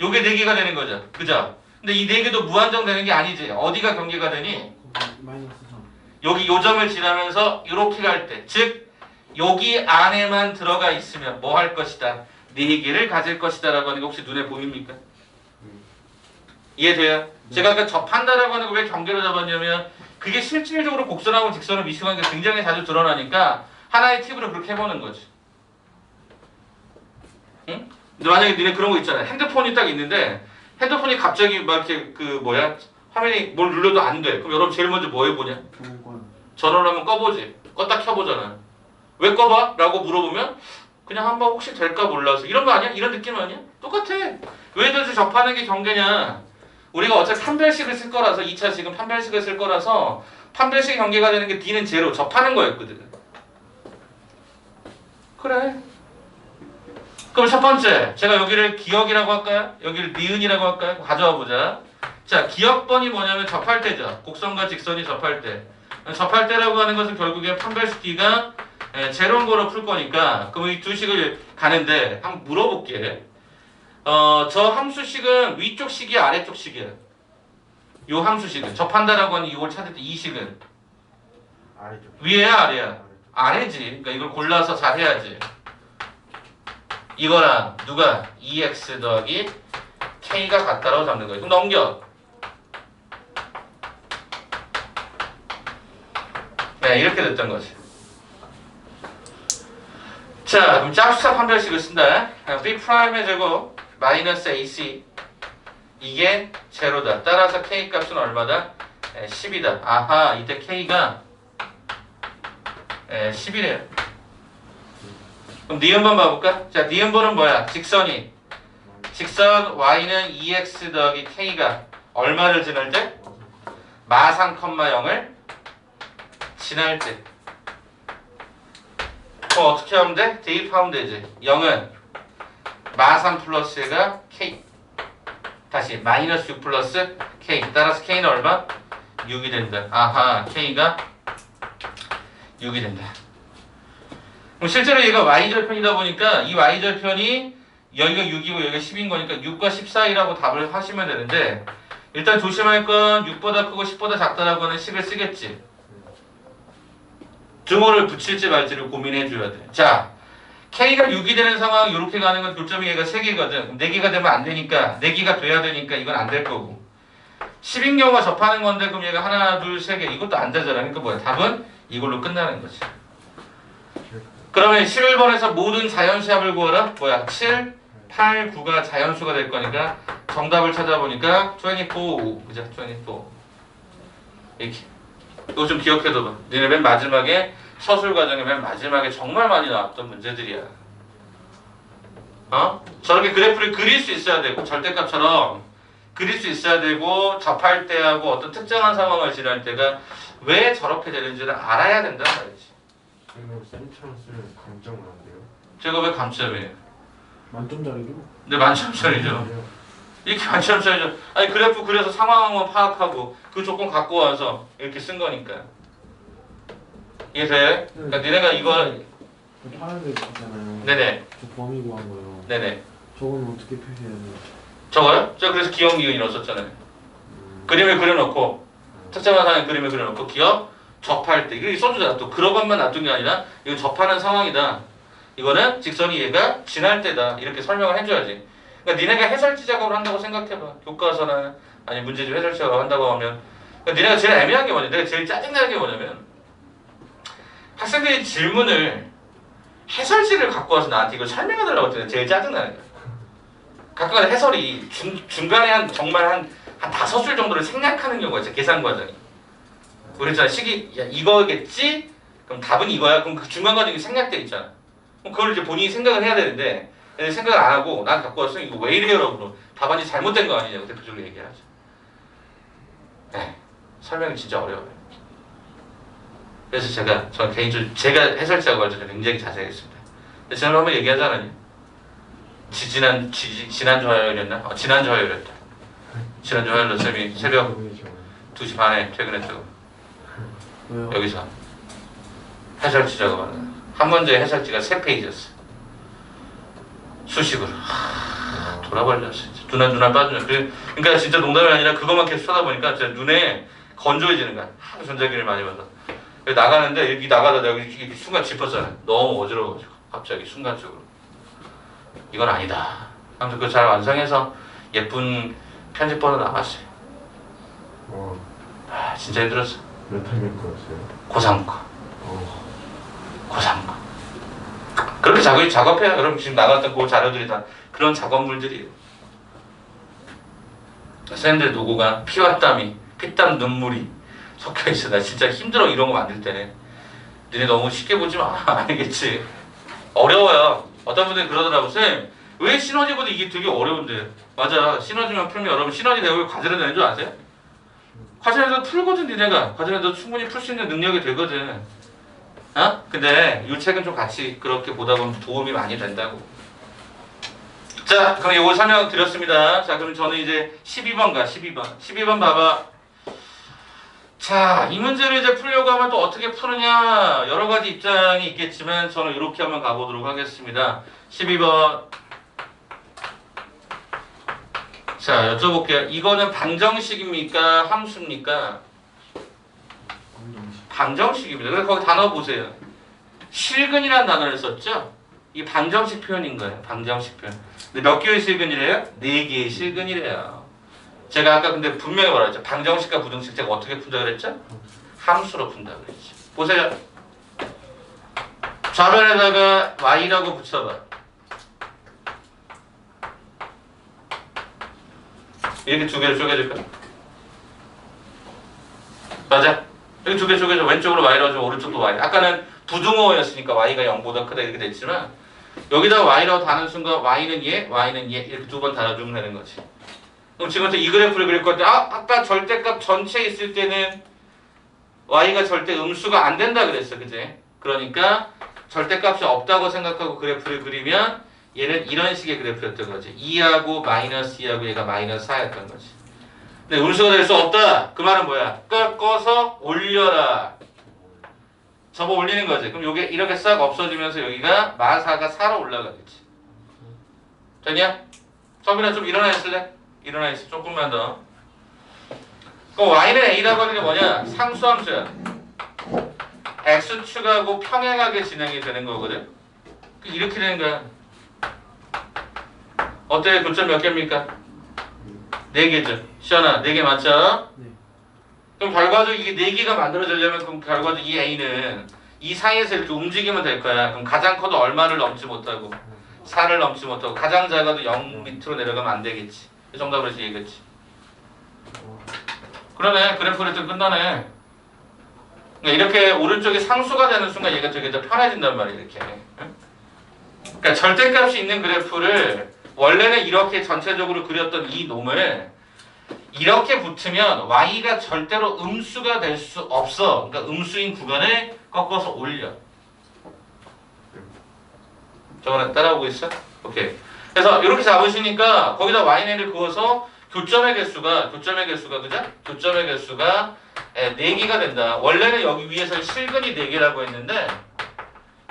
요게 4개가 되는 거죠. 그죠? 근데 이 4개도 무한정 되는 게 아니지. 어디가 경계가 되니? 마이너스 3. 여기 요 점을 지나면서 이렇게 갈 때, 즉 여기 안에만 들어가 있으면 뭐 할 것이다? 4개를 가질 것이다 라고 하는 게 혹시 눈에 보입니까? 이해돼요? 제가 아까 접한다라고 하는 거 왜 경계로 잡았냐면 그게 실질적으로 곡선하고 직선의 위치관계가 굉장히 자주 드러나니까 하나의 팁으로 그렇게 해보는 거지. 응? 근데 만약에 니네 그런 거 있잖아. 핸드폰이 딱 있는데 핸드폰이 갑자기 막 이렇게 화면이 뭘 눌러도 안 돼. 그럼 여러분 제일 먼저 뭐 해보냐? 전원을 한번 꺼보지. 껐다 켜보잖아. 왜 꺼봐? 라고 물어보면 그냥 한번 혹시 될까 몰라서. 이런 거 아니야? 이런 느낌 아니야? 똑같아. 왜 도대체 접하는 게 경계냐? 우리가 어차피 판별식을 쓸 거라서 2차식은 판별식을 쓸 거라서 판별식 경계가 되는 게 D는 제로 접하는 거였거든. 그래. 그럼 첫 번째 제가 여기를 기억이라고 할까요? 여기를 니은이라고 할까요? 가져와 보자. 자, 기억번이 뭐냐면 접할 때죠. 곡선과 직선이 접할 때. 접할 때라고 하는 것은 결국에 판별식 D가 제로인 거로 풀 거니까 그럼 이 두 식을 가는데 한번 물어볼게. 저 함수식은 위쪽 식이야 아래쪽 식이야? 요 함수식은 접한다라고 하는 이걸 찾을 때 이 식은 위에야 아래야? 아래지. 그러니까 이걸 골라서 잘 해야지. 이거랑 누가 2x 더하기 k가 같다라고 잡는 거야. 그럼 넘겨. 네, 이렇게 됐던 거지. 자, 그럼 짝수사 판별식을 쓴다. B'의 제곱 마이너스 AC 이게 제로다. 따라서 K 값은 얼마다? 10이다. 아하, 이때 K가 10이래요. 그럼 니은번 봐볼까? 자, 니은번은 뭐야? 직선 Y는 2x 더하기 K가 얼마를 지날 때? 마상, 0을 지날 때. 그럼 어떻게 하면 돼? 대입하면 되지. 0은 마상 플러스 가 K. 다시 마이너스 6 플러스 K. 따라서 K는 얼마? 6이 된다. 아하, K가 6이 된다. 그럼 실제로 얘가 Y절편이다 보니까 이 Y절편이 여기가 6이고 여기가 10인 거니까 6과 10 사이라고 답을 하시면 되는데 일단 조심할 건 6보다 크고 10보다 작다라고 하는 식을 쓰겠지. 주어를 붙일지 말지를 고민해 줘야 돼. 자, K가 6이 되는 상황 이렇게 가는 건 교점이 얘가 3개거든. 그럼 4개가 되면 안 되니까 4개가 돼야 되니까 이건 안 될 거고 10인 경우가 접하는 건데 그럼 얘가 하나, 둘, 3개 이것도 안 되잖아. 그러니까 뭐야? 답은 이걸로 끝나는 거지. 그러면 11번에서 모든 자연수 합을 구하라. 뭐야? 7, 8, 9가 자연수가 될 거니까 정답을 찾아보니까 24, 그죠? 24 이렇게. 이거 좀 기억해둬봐. 너네 맨 마지막에 서술 과정에 맨 마지막에 정말 많이 나왔던 문제들이야. 저렇게 그래프를 그릴 수 있어야 되고 절대값처럼 그릴 수 있어야 되고 접할 때하고 어떤 특정한 상황을 지날 때가 왜 저렇게 되는지를 알아야 된다는 말이지. 그럼 쌤처럼 쓰면 감점을 안 돼요? 제가 왜 감점이에요? 만점짜리죠? 근데 만점짜리죠. 이렇게 만점짜리죠. 아니 그래프 그려서 상황만 파악하고 그 조건 갖고 와서 이렇게 쓴 거니까. 이해돼? 그러니까 니네가 이걸 파란색 있잖아요. 네네 저 범위 구한 거요. 네네 저건 어떻게 표시해야 돼요? 저거요? 제가 그래서 기억 니은이 넣었었잖아요. 그림을 그려놓고 특정한 상황에 그림을 그려놓고 기억 접할 때 이거 써주잖아. 또 그런 것만 놔둔 게 아니라 이건 접하는 상황이다. 이거는 직선이 얘가 지날 때다. 이렇게 설명을 해줘야지. 그러니까 니네가 해설지 작업을 한다고 생각해봐. 교과서나 아니 문제집 해설지 작업을 한다고 하면 그러니까 니네가 제일 애매한 게 뭐냐, 내가 제일 짜증나는 게 뭐냐면 학생들이 질문을 해설지를 갖고 와서 나한테 이걸 설명해달라고 할 때 제일 짜증나는 거야. 각각 해설이 중간에 한 정말 한 5줄 정도를 생략하는 경우가 있어. 계산 과정이. 그랬잖아. 식이 야 이거겠지? 그럼 답은 이거야. 그럼 그 중간 과정이 생략돼 있잖아. 그럼 그걸 이제 본인이 생각을 해야 되는데 생각을 안 하고 난 갖고 왔어. 이거 왜 이래요라고 답안이 잘못된 거 아니냐고 대표적으로 얘기하죠. 네, 설명이 진짜 어려워요. 그래서 저는 개인적으로 제가 해설지 작업할 때 굉장히 자세히 했습니다. 근데 지난번에 한번 얘기하지 않았니? 지난주 화요일이었나? 지난주 화요일이었다. 지난주 화요일로 쌤이 새벽 2시 반에 퇴근했다고. 왜요? 여기서 해설지 작업하는 한 문제 해설지가 3페이지였어. 수식으로 돌아버렸어. 눈알 빠지네. 그러니까 진짜 농담이 아니라 그것만 계속 쳐다보니까 진짜 눈에 건조해지는 거야. 하도 전자기를 많이 받아. 나가는데 이렇게 나가다 내가 이렇게 순간 짚었잖아. 너무 어지러워가지고 갑자기 순간적으로 이건 아니다. 아무튼 그거 잘 완성해서 예쁜 편집본으로 나왔어요. 진짜 힘들었어. 몇 학년 거였어요? 고3 거. 고3 거. 그렇게 작업해요. 여러분 지금 나갔던 그 자료들이 다 그런 작업물들이에요. 선생님들 노고가 피와 땀이 피땀 눈물이 섞여있어. 나 진짜 힘들어 이런 거 만들 때는. 너네 너무 쉽게 보지 마. 알겠지? 어려워요. 어떤 분들이 그러더라고. 쌤 왜 시너지보다 이게 되게 어려운데. 맞아. 시너지만 풀면 여러분 시너지 내고 과제를 내는 줄 아세요? 과제에서 풀거든. 니네가 과제에서 충분히 풀 수 있는 능력이 되거든. 근데 이 책은 좀 같이 그렇게 보다 보면 도움이 많이 된다고. 자, 그럼 이거 설명 드렸습니다. 자, 그럼 저는 이제 12번 가. 12번 봐봐. 자, 이 문제를 이제 풀려고 하면 또 어떻게 푸느냐 여러 가지 입장이 있겠지만 저는 이렇게 한번 가보도록 하겠습니다. 12번. 자, 여쭤볼게요. 이거는 방정식입니까? 함수입니까? 방정식입니다. 그래서 거기 단어 보세요. 실근이라는 단어를 썼죠? 이 방정식 표현인 거예요. 방정식 표현. 근데 몇 개의 실근이래요? 4개의 실근이래요. 제가 아까 근데 분명히 뭐라 했죠? 방정식과 부등식 제가 어떻게 푼다 그랬죠? 함수로 푼다 그랬죠. 보세요. 좌변에다가 y라고 붙여봐. 이렇게 두 개를 쪼개줄까? 맞아. 여기 두 개 쪼개줘. 왼쪽으로 y라고 하면 오른쪽도 y. 아까는 부등호였으니까 y가 0보다 크다 이렇게 됐지만 여기다가 y라고 다는 순간 y는 얘, y는 얘 이렇게 두 번 달아주면 되는 거지. 그럼 지금부터 이 그래프를 그릴 건데 아까 절대값 전체 있을 때는 y가 절대 음수가 안 된다 그랬어. 그지? 그러니까 절대값이 없다고 생각하고 그래프를 그리면 얘는 이런 식의 그래프였던 거지. 2하고 마이너스 2하고 얘가 마이너스 4였던 거지. 근데 음수가 될 수 없다. 그 말은 뭐야? 꺾어서 올려라. 접어 올리는 거지. 그럼 요게 이렇게 싹 없어지면서 여기가 마4가 4로 올라가겠지. 됐냐? 성빈아 좀 일어나 있을래? 일어나 있어. 조금만 더. 그럼 y는 a라고 하는 게 뭐냐? 상수함수야. x축하고 평행하게 진행이 되는 거거든. 이렇게 되는 거야. 어때? 교점 몇 개입니까? 4개죠. 시연아 4개 맞죠? 네. 그럼 결과적으로 이게 4개가 만들어지려면 그럼 결과적으로 이 a는 이 사이에서 이렇게 움직이면 될 거야. 그럼 가장 커도 얼마를 넘지 못하고 4를 넘지 못하고 가장 작아도 0 밑으로 내려가면 안 되겠지. 이 정답으로 해서 얘기했지. 그러네. 그래프를 좀 끝나네. 그러니까 이렇게 오른쪽이 상수가 되는 순간 얘가 되게 더 편해진단 말이야. 이렇게. 그러니까 절대값이 있는 그래프를 원래는 이렇게 전체적으로 그렸던 이 놈을 이렇게 붙으면 y가 절대로 음수가 될 수 없어. 그러니까 음수인 구간을 꺾어서 올려. 저거는 따라오고 있어? 오케이. 그래서 이렇게 잡으시니까 거기다 y를 그어서 교점의 개수가 그죠? 교점의 개수가 4개가 된다. 원래는 여기 위에서 실근이 4개라고 했는데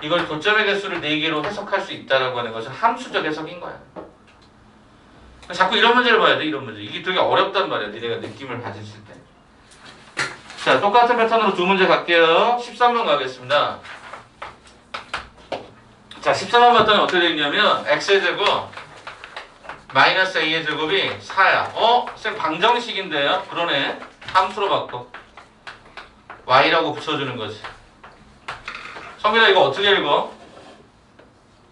이걸 교점의 개수를 4개로 해석할 수 있다라고 하는 것은 함수적 해석인 거야. 자꾸 이런 문제를 봐야 돼. 이런 문제. 이게 되게 어렵단 말이야. 니네가 느낌을 가지실 때. 자, 똑같은 패턴으로 두 문제 갈게요. 13번 가겠습니다. 자, 13번 봤더니 어떻게 되어 있냐면 x의 제곱 마이너스 a의 제곱이 4야. 쌤 방정식인데요? 그러네. 함수로 바꿔. y라고 붙여주는 거지. 성민아 이거 어떻게 읽어?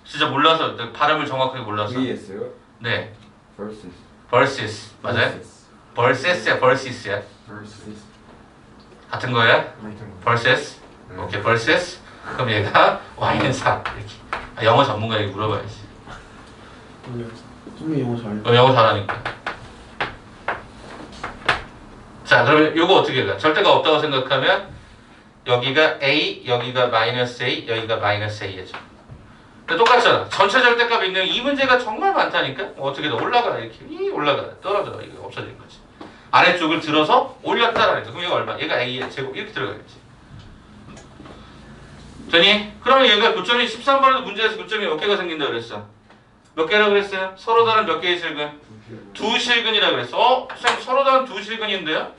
진짜 몰라서 발음을 정확하게 몰라서. VS요? 네. versus. versus 맞아요? versus야 versus야 versus. 같은 거야? 하여튼 versus. 오케이 versus. 그럼 얘가 y는 4 이렇게. 영어 전문가에게 물어봐야지. 선생님 영어 잘해. 영어 잘하니까. 자, 그러면 이거 어떻게 가? 절대가 없다고 생각하면 여기가 a, 여기가 마이너스 a, 여기가 마이너스 a죠. 똑같잖아. 전체 절대값 있는 이 문제가 정말 많다니까. 어떻게든 올라가 이렇게 올라가 떨어져 이거 없어지는 거지. 아래쪽을 들어서 올렸다라니까. 그럼 얘가 얼마? 얘가 a의 제곱 이렇게 들어가겠지. 되니? 그러면 얘가 교점이 13번에도 문제에서 교점이 몇 개가 생긴다 그랬어? 몇 개라고 그랬어요? 서로 다른 몇 개의 실근? 두 실근이라고 그랬어. 선생님 서로 다른 두 실근인데요?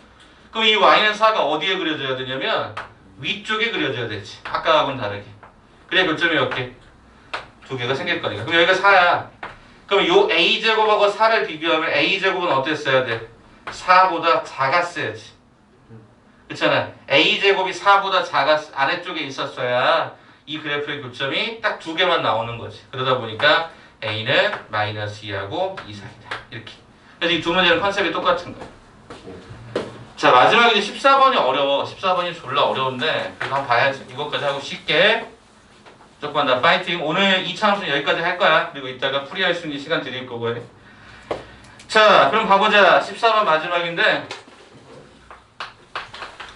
그럼 이 y는 4가 어디에 그려져야 되냐면 위쪽에 그려져야 되지. 아까하고는 다르게. 그래야 교점이 몇 개? 2개가 생길 거니까. 그럼 여기가 4야. 그럼 요 a제곱하고 4를 비교하면 a제곱은 어땠어야 돼? 4보다 작았어야지. 그렇잖아. a제곱이 4보다 아래쪽에 있었어야 이 그래프의 교점이 딱 2개만 나오는 거지. 그러다 보니까 a는 마이너스 2하고 2 사이다. 이렇게. 그래서 이 두 문제는 컨셉이 똑같은 거야. 자, 마지막에 이제 14번이 어려워. 14번이 졸라 어려운데 그래서 한번 봐야지. 이것까지 하고 쉽게 조금만 더 파이팅. 오늘 2차 함수는 여기까지 할 거야. 그리고 이따가 풀이할 수 있는 시간 드릴 거고. 자, 그럼 가보자. 14번 마지막인데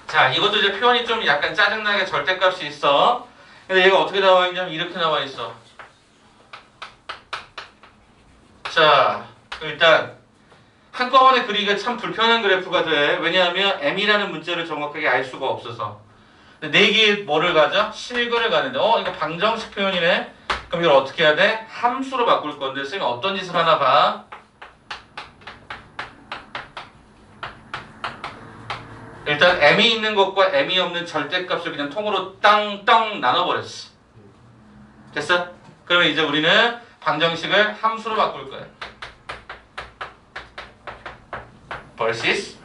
자, 이것도 이제 표현이 좀 약간 짜증나게 절대값이 있어. 근데 얘가 어떻게 나와 있냐면 이렇게 나와 있어. 자, 일단 한꺼번에 그리기가 참 불편한 그래프가 돼. 왜냐하면 m이라는 문자를 정확하게 알 수가 없어서. 4개 뭐를 가져? 실근을 가는데 이거 방정식 표현이네. 그럼 이걸 어떻게 해야 돼? 함수로 바꿀 건데 쌤이 어떤 짓을 하나 봐. 일단 m이 있는 것과 m이 없는 절대값을 그냥 통으로 땅땅 나눠버렸어. 됐어? 그러면 이제 우리는 방정식을 함수로 바꿀 거야. versus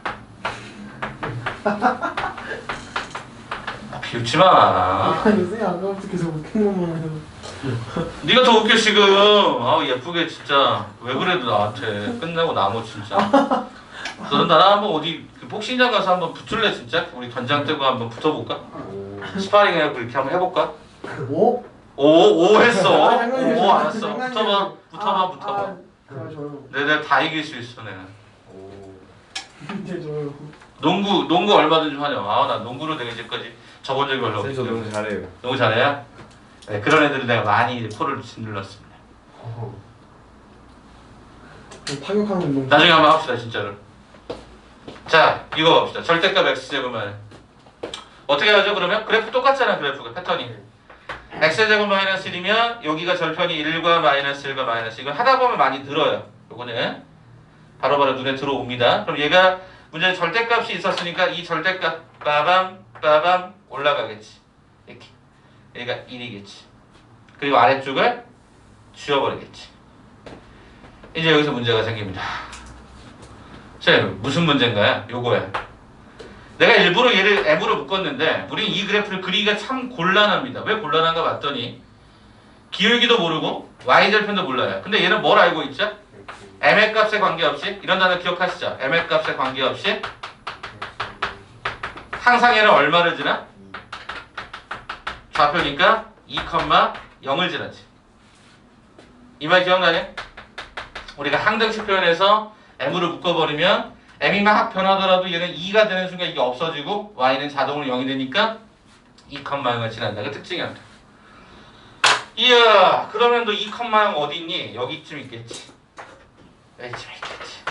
비웃지 마. 아니 쌤 아까부터 계속 웃긴 것만 해요. 네가 더 웃겨 지금. 아우 예쁘게 진짜 왜 그래도 나한테 끝나고 나머 진짜. 너는 나랑 한번 어디 그 복싱장 가서 한번 붙을래 진짜? 우리 단장 뜨고 한번 붙어볼까? 스파링 해갖고 이렇게 한번 해볼까? 오? 오 했어. 아, 장난이에요, 오 알았어. 장난이에요. 붙어봐. 좋아요. 내가 다 이길 수 있어 내가. 오. 이제 좋아요. 농구 얼마든지 하냐. 나 농구로 내가 이제까지 접은 적이 별로 쌤저 없어. 너무 잘해요. 너무 잘해요? 네, 그런 애들을 내가 많이 코를 짓눌렀습니다. 파격하는 운동. 나중에 한번 합시다 진짜로. 자 이거 봅시다. 절대값 x제곱만 어떻게 하죠 그러면? 그래프 똑같잖아 그래프가 패턴이. x제곱 마이너스 1이면 여기가 절편이 1과 마이너스 1과 마이너스 이건 하다 보면 많이 들어요. 요거는 바로바로 눈에 들어옵니다. 그럼 얘가 문제는 절대값이 있었으니까 이 절대값 빠밤 올라가겠지. 이렇게 얘가 1이겠지. 그리고 아래쪽을 지워버리겠지. 이제 여기서 문제가 생깁니다. 쌤 무슨 문제인가요? 요거야. 내가 일부러 얘를 m으로 묶었는데 우린 이 그래프를 그리기가 참 곤란합니다. 왜 곤란한가 봤더니 기울기도 모르고 y절편도 몰라요. 근데 얘는 뭘 알고 있죠? m의 값에 관계없이 이런 단어 기억하시죠? m의 값에 관계없이 항상 얘는 얼마를 지나? 좌표니까 2,0을 지나지. 이 말 기억나냐? 우리가 항등식 표현에서 m으로 묶어버리면 m이 막 변하더라도 얘는 2가 되는 순간 이게 없어지고 y는 자동으로 0이 되니까 2,0을 지난다. 그 특징이야. 이야 그러면 너 2,0 어디 있니? 여기쯤 있겠지. 여기쯤 있겠지.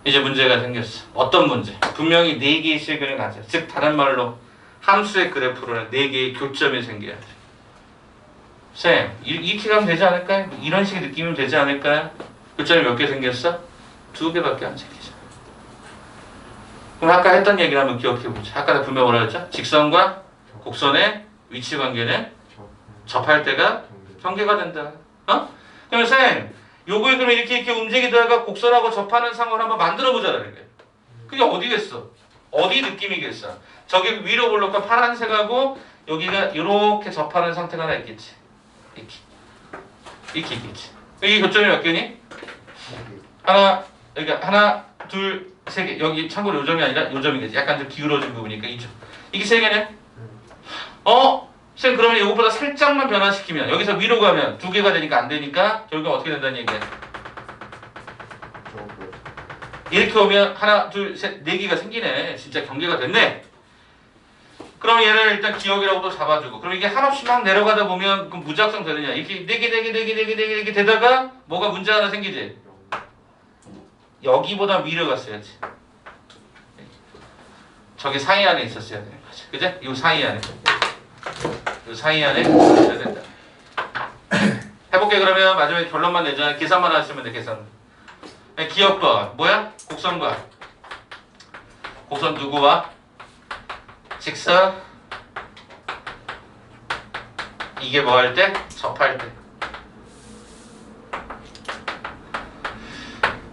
이제 문제가 생겼어. 어떤 문제? 분명히 4개의 실근을 가져. 즉 다른 말로 함수의 그래프로는 4개의 교점이 생겨야 돼. 쌤, 이렇게 가면 되지 않을까요? 이런 식의 느낌이면 되지 않을까요? 교점이 몇 개 생겼어? 2개밖에 안 생기잖아. 그럼 아까 했던 얘기를 한번 기억해보자. 아까 분명 뭐라 했죠? 직선과 곡선의 위치 관계는 접할 때가 경계가 된다. 그러면 쌤, 요걸 그럼 이렇게 움직이다가 곡선하고 접하는 상황을 한번 만들어보자라는 거예요. 그게 어디겠어? 어디 느낌이겠어? 저기 위로 올라간 파란색하고 여기가 이렇게 접하는 상태가 하나 있겠지. 이렇게 있겠지. 여기 교점이 몇 개니? 하나, 둘, 세 개. 여기 참고로 요점이 아니라 요점이겠지. 약간 좀 기울어진 부분이니까 이쪽. 이게 세 개네? 쌤 그러면 이것보다 살짝만 변화시키면 여기서 위로 가면 2개가 되니까 안 되니까 결국 어떻게 된다는 얘기야? 이렇게 오면 하나, 둘, 셋, 4개가 생기네. 진짜 경계가 됐네. 그럼 얘를 일단 기억이라고도 잡아주고 그럼 이게 한없이 막 내려가다 보면 그럼 무작성 되느냐? 이렇게 4개 되다가 뭐가 문제 하나 생기지? 여기보다 위로 갔어야지. 저기 사이 안에 있었어야 되는 거지. 그죠? 이 사이 안에. 이 사이 안에 있어야 된다. 해볼게 그러면 마지막에 결론만 내자. 계산만 하시면 돼. 계산. 기억과 뭐야? 곡선과 곡선 누구와? 직선 이게 뭐 할 때? 접할 때.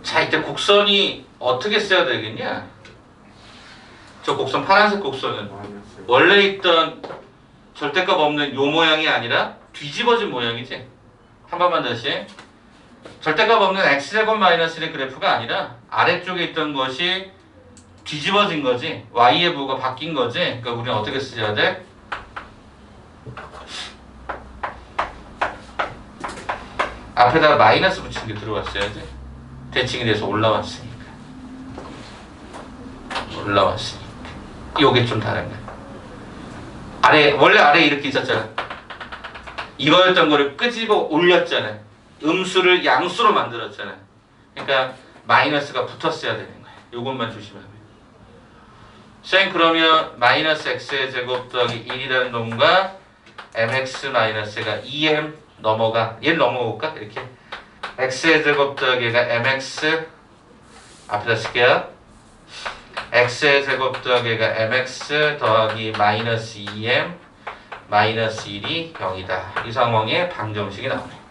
자 이때 곡선이 어떻게 써야 되겠냐? 저 곡선 파란색 곡선은 원래 있던 절대값 없는 요 모양이 아니라 뒤집어진 모양이지. 한 번만 다시. 절대값 없는 x제곱 마이너스 1의 그래프가 아니라 아래쪽에 있던 것이 뒤집어진 거지. y의 부호가 바뀐 거지. 그러니까 우리는 어떻게 쓰셔야 돼? 앞에다가 마이너스 붙인 게 들어왔어야지. 대칭이 돼서 올라왔으니까. 요게 좀 다른 거야. 원래 아래에 이렇게 있었잖아. 이거였던 거를 끄집어 올렸잖아. 음수를 양수로 만들었잖아. 그러니까 마이너스가 붙었어야 되는 거야. 요것만 조심하면. 쌤 그러면 마이너스 x의 제곱 더하기 1이라는 놈과 mx 마이너스가 2m 넘어가. 얘를 넘어올까? 이렇게 x의 제곱 더하기가 mx 앞에다 쓸게요. x의 제곱 더하기가 mx 더하기 마이너스 2m 마이너스 1이 0이다. 이 상황에 방정식이 나오네.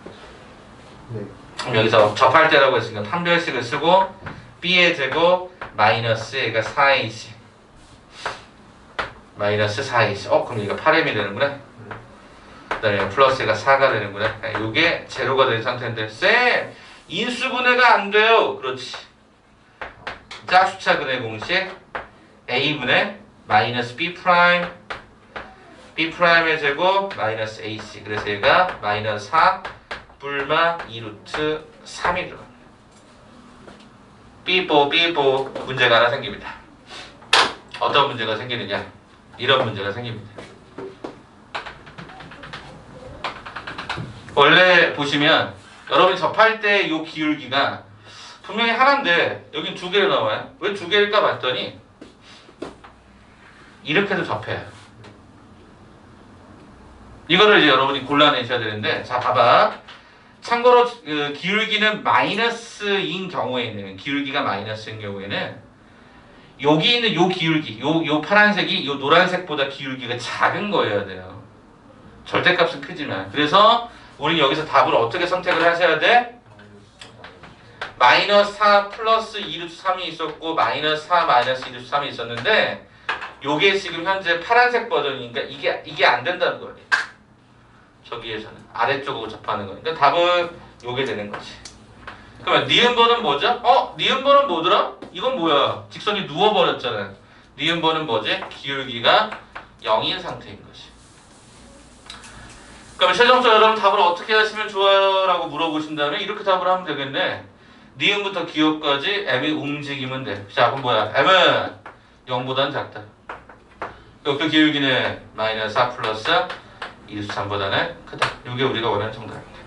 네. 그럼 여기서 접할 때라고 했으니까 판별식을 쓰고 b의 제곱 마이너스 얘가 4ac 마이너스 4ac 그럼 얘가 8m이 되는구나. 그 다음에 플러스 얘가 4가 되는구나. 이게 제로가 된 상태인데 쌤 인수분해가 안 돼요. 그렇지. 짝수차 근의 공식 a분의 마이너스 b 프라임 b 프라임의 제곱 마이너스 ac 그래서 얘가 마이너스 4 불마 2루트 3이 들어갑니다. 삐뽀 문제가 하나 생깁니다. 어떤 문제가 생기느냐? 이런 문제가 생깁니다. 원래 보시면 여러분이 접할 때 이 기울기가 분명히 하나인데 여긴 두 개로 나와요. 왜 두 개일까 봤더니 이렇게도 접해요. 이거를 이제 여러분이 골라내셔야 되는데 자 봐봐. 참고로 기울기는 마이너스인 경우에는 기울기가 마이너스인 경우에는 여기 있는 요 기울기 요 파란색이 요 노란색보다 기울기가 작은 거여야 돼요. 절대값은 크지만 그래서 우리는 여기서 답을 어떻게 선택을 하셔야 돼? 마이너스 4 플러스 2루트 3이 있었고 마이너스 4 마이너스 2루트 3이 있었는데 요게 지금 현재 파란색 버전이니까 이게 안 된다는 거예요. 저기에서는 아래쪽으로 접하는 거니까 답은 요게 되는 거지. 그러면 니은번은 뭐죠? 니은번은 뭐더라? 이건 뭐야? 직선이 누워버렸잖아. 니은번은 뭐지? 기울기가 0인 상태인 거지. 그러면 최종적으로 여러분 답을 어떻게 하시면 좋아요? 라고 물어보신다면 이렇게 답을 하면 되겠네. 니은부터 기호까지 m이 움직이면 돼. 자 그럼 뭐야? m은 0보다는 작다. 그 기울기는 마이너스 4 플러스 2루트 3보다는 크다. 이게 우리가 원하는 정답입니다.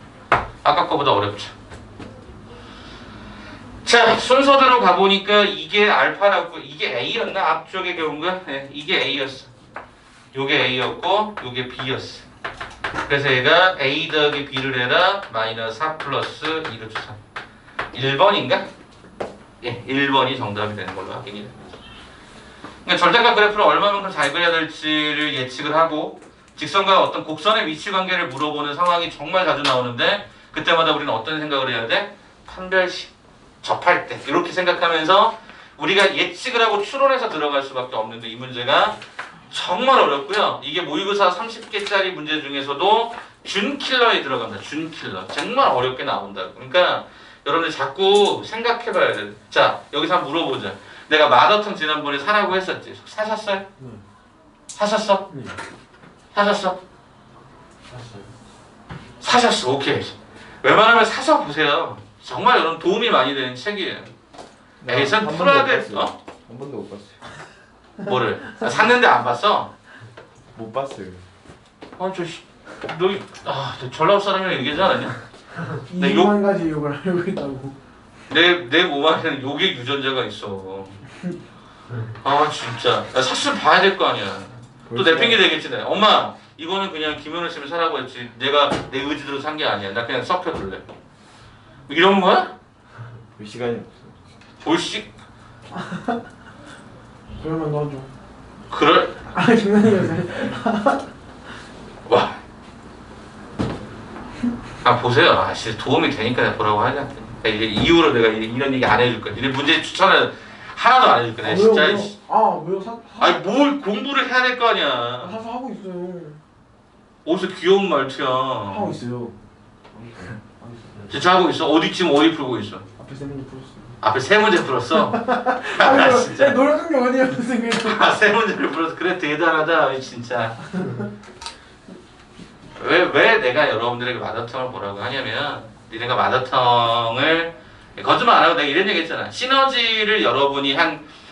아까 거보다 어렵죠. 자 순서대로 가보니까 이게 알파라고 이게 A였나? 앞쪽의 경우가 네, 이게 A였어. 요게 A였고 요게 B였어. 그래서 얘가 A 더하기 B를 해라 마이너스 4 플러스 2루트 3 1번인가? 예, 1번이 정답이 되는 걸로 확인이 됩니다. 그러니까 절대값 그래프를 얼마만큼 잘 그려야 될지를 예측을 하고 직선과 어떤 곡선의 위치 관계를 물어보는 상황이 정말 자주 나오는데 그때마다 우리는 어떤 생각을 해야 돼? 판별식 접할 때 이렇게 생각하면서 우리가 예측을 하고 추론해서 들어갈 수밖에 없는데 이 문제가 정말 어렵고요. 이게 모의고사 30개짜리 문제 중에서도 준킬러에 들어갑니다. 준킬러. 정말 어렵게 나온다고. 그러니까 여러분들 자꾸 생각해봐야 돼. 자 여기서 한번 물어보자. 내가 마더턴 지난번에 사라고 했었지. 사셨어요? 네. 사셨어? 네. 사셨어? 샀어요. 사셨어. 오케이. 웬만하면 사서 보세요. 정말 여러분 도움이 많이 되는 책이에요. 에이선 풀어야 돼. 어? 한 번도 못 봤어요. 뭐를? 샀는데 안 봤어? 못 봤어요. 너 전라도 사람이랑 얘기하지 않았냐? 네, 2만 가지 욕을 알고 있다고. 내 몸 안에는 욕의 유전자가 있어. 아 진짜. 야, 샀으면 봐야 될 거 아니야. 또 내 핑계 대겠지. 내. 엄마 이거는 그냥 김현우 씨면 사라고 했지. 내가 내 의지대로 산 게 아니야. 나 그냥 썩혀둘래. 이런 거야? 볼 시간이 없어요. 볼씩? 그러면 넣어줘. 그럴? 장난이었어요. 와. 보세요. 진짜 도움이 되니까 내가 보라고 하냐. 이제 이후로 내가 이런 얘기 안 해줄 거야. 니네 문제 추천을 하나도 안 해줄 거야. 진짜. 왜요? 아니 뭘 공부를 해야 될 거 아니야. 사서 하고 있어요. 어디서 귀여운 말투야. 하고 있어요. 진짜 하고 있어? 지금 어디 풀고 있어? 앞에 세 문제 풀었어요. 앞에 세 문제 풀었어? 진짜 노력한 게 어디야 선생님. 세 문제를 풀어서 그래 대단하다 진짜. 왜 내가 여러분들에게 마더텅을 보라고 하냐면 니네가 마더텅을 거짓말 안 하고 내가 이런 얘기 했잖아. 시너지를 여러분이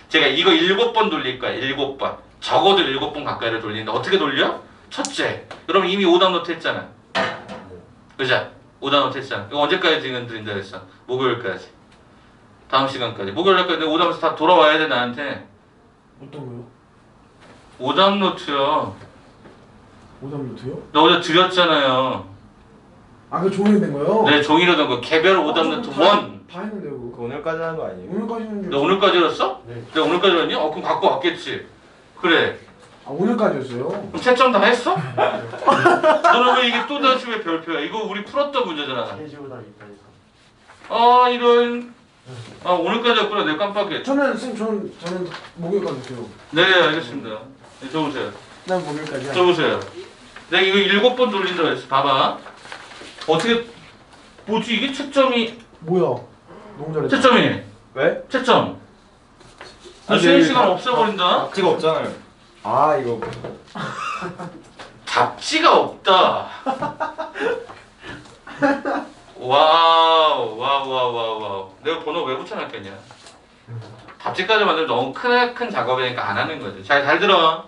제가 이거 7번 돌릴 거야. 7번. 적어도 7번 가까이를 돌리는데 어떻게 돌려? 첫째, 여러분 이미 오답 노트 했잖아. 그죠? 오답 노트 했잖아. 이거 언제까지 지금 드린다 그랬어? 목요일까지. 다음 시간까지. 목요일까지 내가 오답 노트 다 돌아와야 돼 나한테. 어떤 거요? 오답 노트요. 오답 노트요? 너 어제 드렸잖아요. 그 종이로 된 거요? 네, 종이로 된 거. 개별 오답 노트 1. 다 했는데요 그거. 그거 오늘까지 하는 거 아니에요? 오늘까지 했는데. 너 오늘까지 들었어? 네. 내가 오늘까지 들었니? 그럼 갖고 왔겠지. 그래. 오늘까지였어요? 그럼 채점 다 했어? 너는 왜 이게 또다시 왜 별표야? 이거 우리 풀었던 문제잖아. 해지오다 이까지. 이런. 아 오늘까지였구나. 내가 깜빡해. 저는 저는 목요일까지 돼요. 네 알겠습니다. 네, 저 보세요. 난 목요일까지야. 저 보세요. 내가 이거 7번 돌린다고 했어. 봐봐. 어떻게 뭐지 이게 채점이 뭐야? 너무 잘했다. 채점이 왜? 채점. 너 아, 쉬는 네, 시간 다- 없어버린다. 지가 없잖아요. 아 이거 잡지가 없다. 와우. 내가 번호 왜 붙여놨겠냐? 잡지까지 만들면 너무 큰 작업이니까 안 하는 거지. 잘 들어.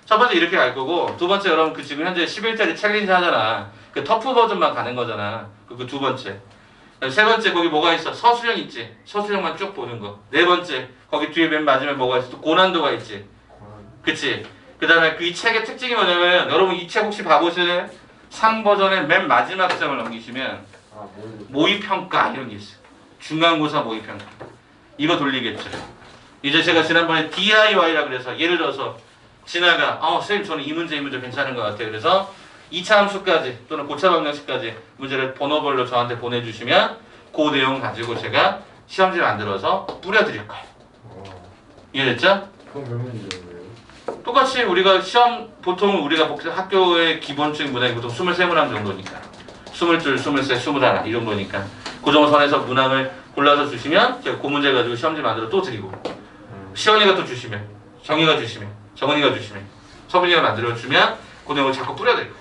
첫 번째 이렇게 갈 거고, 두 번째 여러분 그 지금 현재 10일짜리 챌린지 하잖아. 그 터프 버전만 가는 거잖아. 그 두 번째. 세 번째 거기 뭐가 있어? 서술형 있지. 서술형만 쭉 보는 거. 네 번째 거기 뒤에 맨 마지막에 뭐가 있어? 또 고난도가 있지. 그치? 그 다음에 그 이 책의 특징이 뭐냐면 여러분 이 책 혹시 봐보실래요? 상 버전의 맨 마지막 장을 넘기시면 아 뭘? 모의평가 이런 게 있어요. 중간고사 모의평가. 이거 돌리겠죠. 이제 제가 지난번에 DIY라 그래서 예를 들어서 진아가 선생님 저는 이 문제 괜찮은 것 같아요. 그래서 2차 함수까지 또는 고차 방정식까지 문제를 번호별로 저한테 보내주시면 그 내용 가지고 제가 시험지 만들어서 뿌려드릴 거예요. 이해됐죠? 그건 몇 문제예요? 똑같이 우리가 시험 보통 우리가 학교의 기본적인 문항이 보통 23문항 정도니까 20줄, 23, 21 이 정도니까 그 정도 선에서 문항을 골라서 주시면 제가 그 문제 가지고 시험지 만들어 또 드리고 시원이가 또 주시면 정희가 주시면 정은이가 주시면 서빈이가 만들어 주면 그 내용을 자꾸 뿌려드릴 거예요.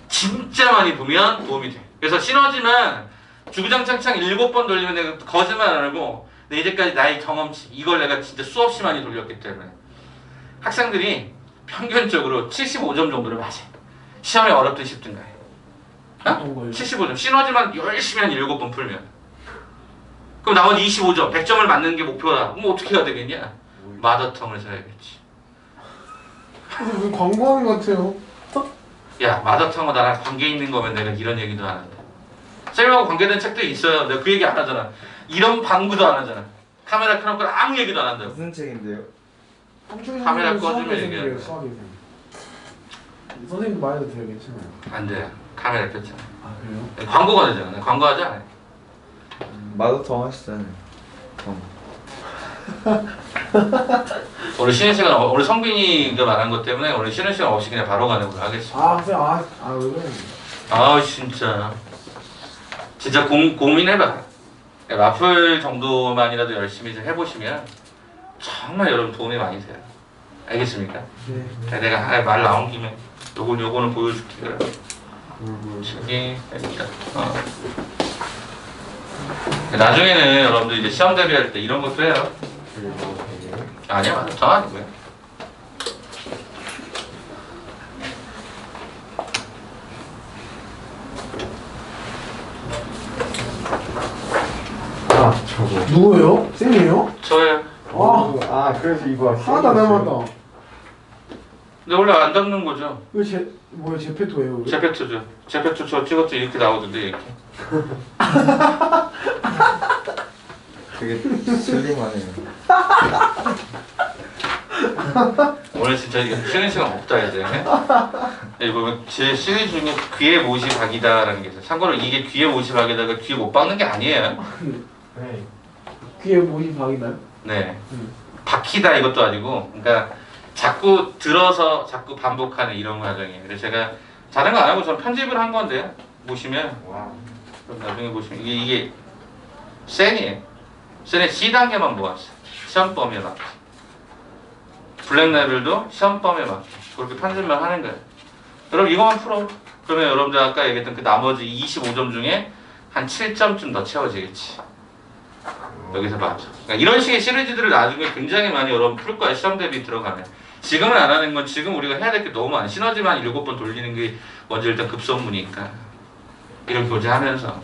진짜 많이 보면 도움이 돼. 그래서 시너지만 주구장창창 7번 돌리면 내가 거짓말 안 하고 내 이제까지 나의 경험치 이걸 내가 진짜 수없이 많이 돌렸기 때문에 학생들이 평균적으로 75점 정도를 맞아. 시험이 어렵든 쉽든 간에. 어떤 거예요? 75점. 시너지만 열심히 한 7번 풀면. 그럼 나머지 25점, 100점을 맞는 게 목표다. 그럼 어떻게 해야 되겠냐? 마더텅을 써야겠지. 왜 광고하는 것 같아요? 야, 마더텅은 나랑 관계 있는 거면 내가 이런 얘기도 안 한다. 쌤하고 관계된 책도 있어요. 내가 그 얘기 안 하잖아. 이런 방구도 안 하잖아. 카메라 켜놓고 아무 얘기도 안 한다고. 무슨 책인데요? 카메라 꺼주면 얘기해요. 수학에서. 선생님 말해도 돼요, 괜찮아요. 안 돼. 카메라 켰잖아. 아 그래요? 광고가 되잖아. 나 광고하지 않아요. 마더텅 하시잖아요. 오늘 쉬는 시간, 오늘 성빈이가 말한 것 때문에 오늘 쉬는 시간 없이 그냥 바로 가는 걸로 하겠습니다. 아 선생님 왜 그래? 아 진짜 고민해봐. 마플 정도만이라도 열심히 좀 해보시면 정말 여러분 도움이 많이 돼요. 알겠습니까? 네. 내가 말 나온 김에 요거는 보여줄게요. 저기 여기다. 나중에는 여러분들 이제 시험 대비할 때 이런 것도 해요. 아니야, 저 아니고요. 아 저거. 누구예요? 쌤이에요? 저예요. 아 그래서 이거 하나도 안 닮았다. 근데 원래 안 닮는 거죠. 이거 뭐야 제페토예요? 이거? 제페토죠. 제페토 저 찍었죠. 이렇게 나오던데 이렇게. 되게 슬림하네요. 오늘 진짜 이거 쉬는 시간 없다 이제. 이거 제 시리즈 중에 귀에 못이 박이다라는 게 있어요. 참고로 이게 귀에 못이 박이다가 귀에 못 박는 게 아니에요. 네. 귀에 못이 박이나요? 네. 박히다 이것도 아니고, 그러니까 자꾸 들어서 자꾸 반복하는 이런 과정이에요. 그래서 제가 다른 거 안 하고 전 편집을 한 건데요. 보시면 와. 그럼 나중에 보시면 이게 센이에요. 센의 C 단계만 모았어요. 시험 범위에 맞게. 블랙 레벨도 시험 범위에 맞게 그렇게 편집만 하는 거예요. 여러분 이거만 풀어. 그러면 여러분들 아까 얘기했던 그 나머지 25점 중에 한 7점쯤 더 채워지겠지. 여기서 맞죠. 그러니까 이런 식의 시리즈들을 나중에 굉장히 많이 여러분 풀 거야. 시험 대비 들어가면. 지금은 안 하는 건 지금 우리가 해야 될 게 너무 많아. 시너지만 7번 돌리는 게 먼저 일단 급선무니까. 이런 교재하면서.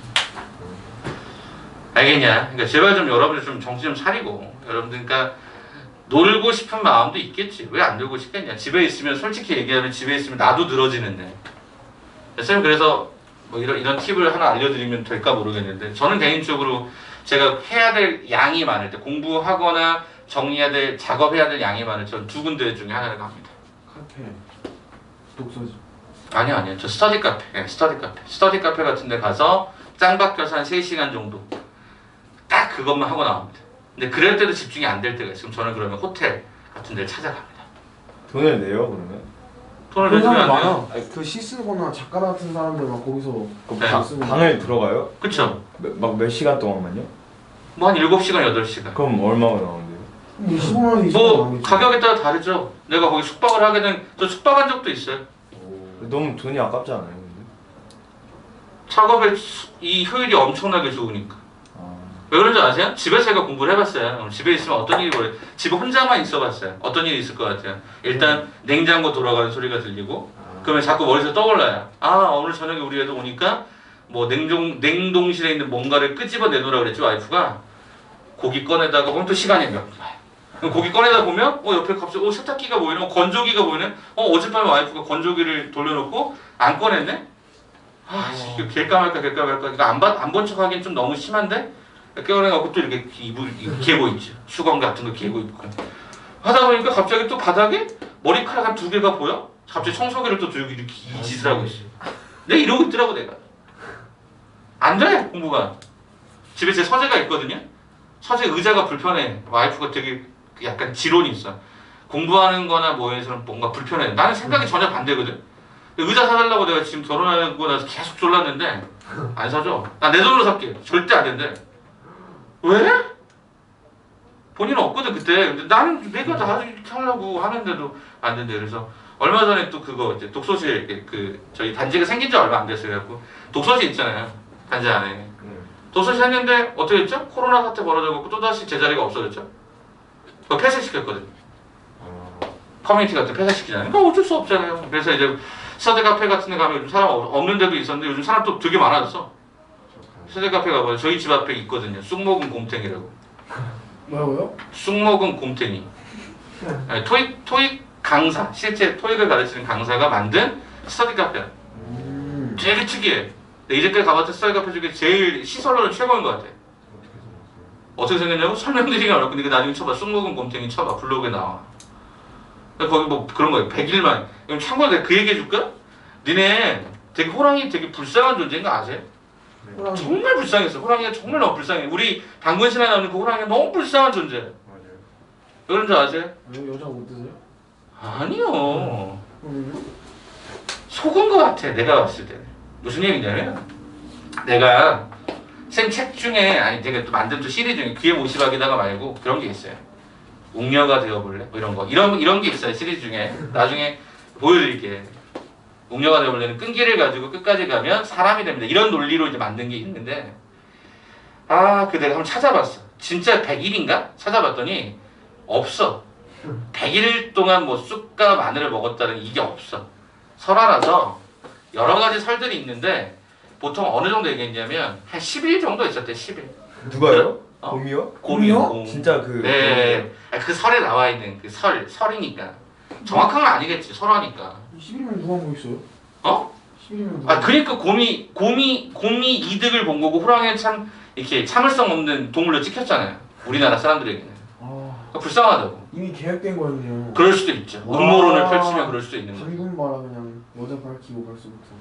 알겠냐? 그러니까 제발 좀 여러분들 좀 정신 좀 차리고. 여러분들 그러니까 놀고 싶은 마음도 있겠지. 왜 안 놀고 싶겠냐? 집에 있으면 솔직히 얘기하면 집에 있으면 나도 늘어지는데. 선생님 그래서 뭐 이런 팁을 하나 알려드리면 될까 모르겠는데 저는 개인적으로 제가 해야 될 양이 많을 때 공부하거나 정리해야 될 작업해야 될 양이 많을 때 전 두 군데 중에 하나를 갑니다. 카페 독서지. 아니요. 저 스터디 카페. 스터디 카페 같은 데 가서 짱 박혀서 한 3시간 정도 딱 그것만 하고 나옵니다. 근데 그럴 때도 집중이 안 될 때가 있어요. 저는 그러면 호텔 같은 데를 찾아갑니다. 돈을 내요 그러면? 돈을 그런 내주면 사람 안 돼요. 많아. 아니, 그 시 쓰거나 작가 같은 사람들 막 거기서 그럼 네. 방을 들어가요? 그쵸? 막 몇 시간 동안만요? 뭐 한 7시간, 8시간. 그럼 얼마가 나오는데요? 15만 원, 20만 뭐 원 가격에 따라 다르죠. 내가 거기 숙박을 하게 된, 저 숙박한 적도 있어요. 너무 돈이 아깝지 않아요 근데? 작업의 이 효율이 엄청나게 좋으니까. 아, 왜 그런지 아세요? 집에서 제가 공부를 해봤어요. 집에 있으면 어떤 일이 벌어요? 집에 혼자만 있어봤어요. 어떤 일이 있을 것 같아요? 일단 냉장고 돌아가는 소리가 들리고 그러면 자꾸 머릿속에 떠올라요. 아 오늘 저녁에 우리 애들 오니까 뭐 냉동실에 있는 뭔가를 끄집어 내놓으라 그랬지 와이프가. 고기 꺼내다가 보면 또 시간이 몇 분. 그럼 고기 꺼내다 보면 옆에 갑자기 세탁기가 보이네, 건조기가 보이네. 어젯밤에 와이프가 건조기를 돌려놓고 안 꺼냈네. 아 이거 될까 말까 이거 안 본 척하기엔 좀 너무 심한데 깨어나갖고 또 이렇게 이불 개고 있지. 수건 같은 거 개고 있고 하다 보니까 갑자기 또 바닥에 머리카락 한 2개가 보여. 갑자기 청소기를 또 들고 이렇게 이 짓을 하고 있어. 내가 이러고 있더라고 내가. 안 돼 공부가. 집에 제 서재가 있거든요. 서재 의자가 불편해. 와이프가 되게 약간 지론이 있어. 공부하는 거나 뭐에서는 뭔가 불편해. 나는 생각이 전혀 반대거든. 의자 사달라고 내가 지금 결혼하고 나서 계속 졸랐는데 안 사줘. 나 내 돈으로 살게. 절대 안 된대. 왜? 본인은 없거든 그때. 근데 나는 내가 다 이렇게 하려고 하는데도 안 된대. 그래서 얼마 전에 또 그거 이제 독서실 저희 단지가 생긴 지 얼마 안 됐어요. 그래갖고 독서실 있잖아요. 단지 안에. 독서실 했는데 어떻게 했죠? 코로나 사태 벌어져갖고 또다시 제자리가 없어졌죠. 그거 폐쇄시켰거든. 커뮤니티 같은 폐쇄시키잖아요. 그러니까 어쩔 수 없잖아요. 그래서 이제 서대 카페 같은 데 가면 요즘 사람 없는 데도 있었는데 요즘 사람 또 되게 많아졌어. 서대 카페 가봐요. 저희 집 앞에 있거든요. 쑥먹은 곰탱이라고. 뭐라고요? 쑥먹은 곰탱이. 아니, 토익 강사, 실제 토익을 가르치는 강사가 만든 스터디 카페야. 되게 특이해. 근데 이제까지 가봤던 스터디 카페 중에 제일 시설로는 최고인 것 같아. 어떻게 생겼냐고? 설명드리기가 어렵고 근데 나중에 쳐봐. 쑥먹은 곰탱이 쳐봐. 블로그에 나와. 거기 뭐 그런 거예요. 100일만. 그럼 참고로 내가 그 얘기 해줄까? 니네 되게 호랑이 되게 불쌍한 존재인 거 아세요? 호랑이. 정말 불쌍했어. 호랑이가 정말 너무 불쌍해. 우리 당근 신화에 나오는 그 호랑이가 너무 불쌍한 존재. 맞아요. 왜 그런 줄 아세요? 여자 못 드세요? 아니요. 그러면요? 속은 거 같아. 내가 봤을 때는. 무슨 얘기냐면 내가 쌤 책 중에 아니 되게 또 만든 또 시리즈 중에 귀에 못이 박이다가 말고 그런 게 있어요. 웅녀가 되어볼래? 뭐 이런 거. 이런 게 있어요. 시리즈 중에. 나중에 보여드릴게. 웅녀가 되어볼래는 끈기를 가지고 끝까지 가면 사람이 됩니다. 이런 논리로 이제 만든 게 있는데 그 내가 한번 찾아봤어. 진짜 100일인가? 찾아봤더니 없어. 100일 동안 뭐 쑥과 마늘을 먹었다는 이게 없어. 설화라서 여러 가지 설들이 있는데 보통 어느 정도 얘기했냐면 한 10일 정도 있었대. 10일. 누가요? 어? 곰이요? 곰이요? 곰. 진짜 그 네. 그 설에 나와 있는 그 설이니까. 정확한 건 아니겠지. 설화니까. 10일이면 누가 뭐 있어요? 어? 10일이면 누가 그러니까 곰이 이득을 본 거고 호랑이는 참 이렇게 참을성 없는 동물로 찍혔잖아요. 우리나라 사람들에게는. 그러니까 불쌍하다고. 이미 계획된 거였네요. 그럴 수도 있죠. 와. 음모론을 펼치면 그럴 수도 있는 거죠. 방금 봐라 그냥 여자 밝히고 벌써부터.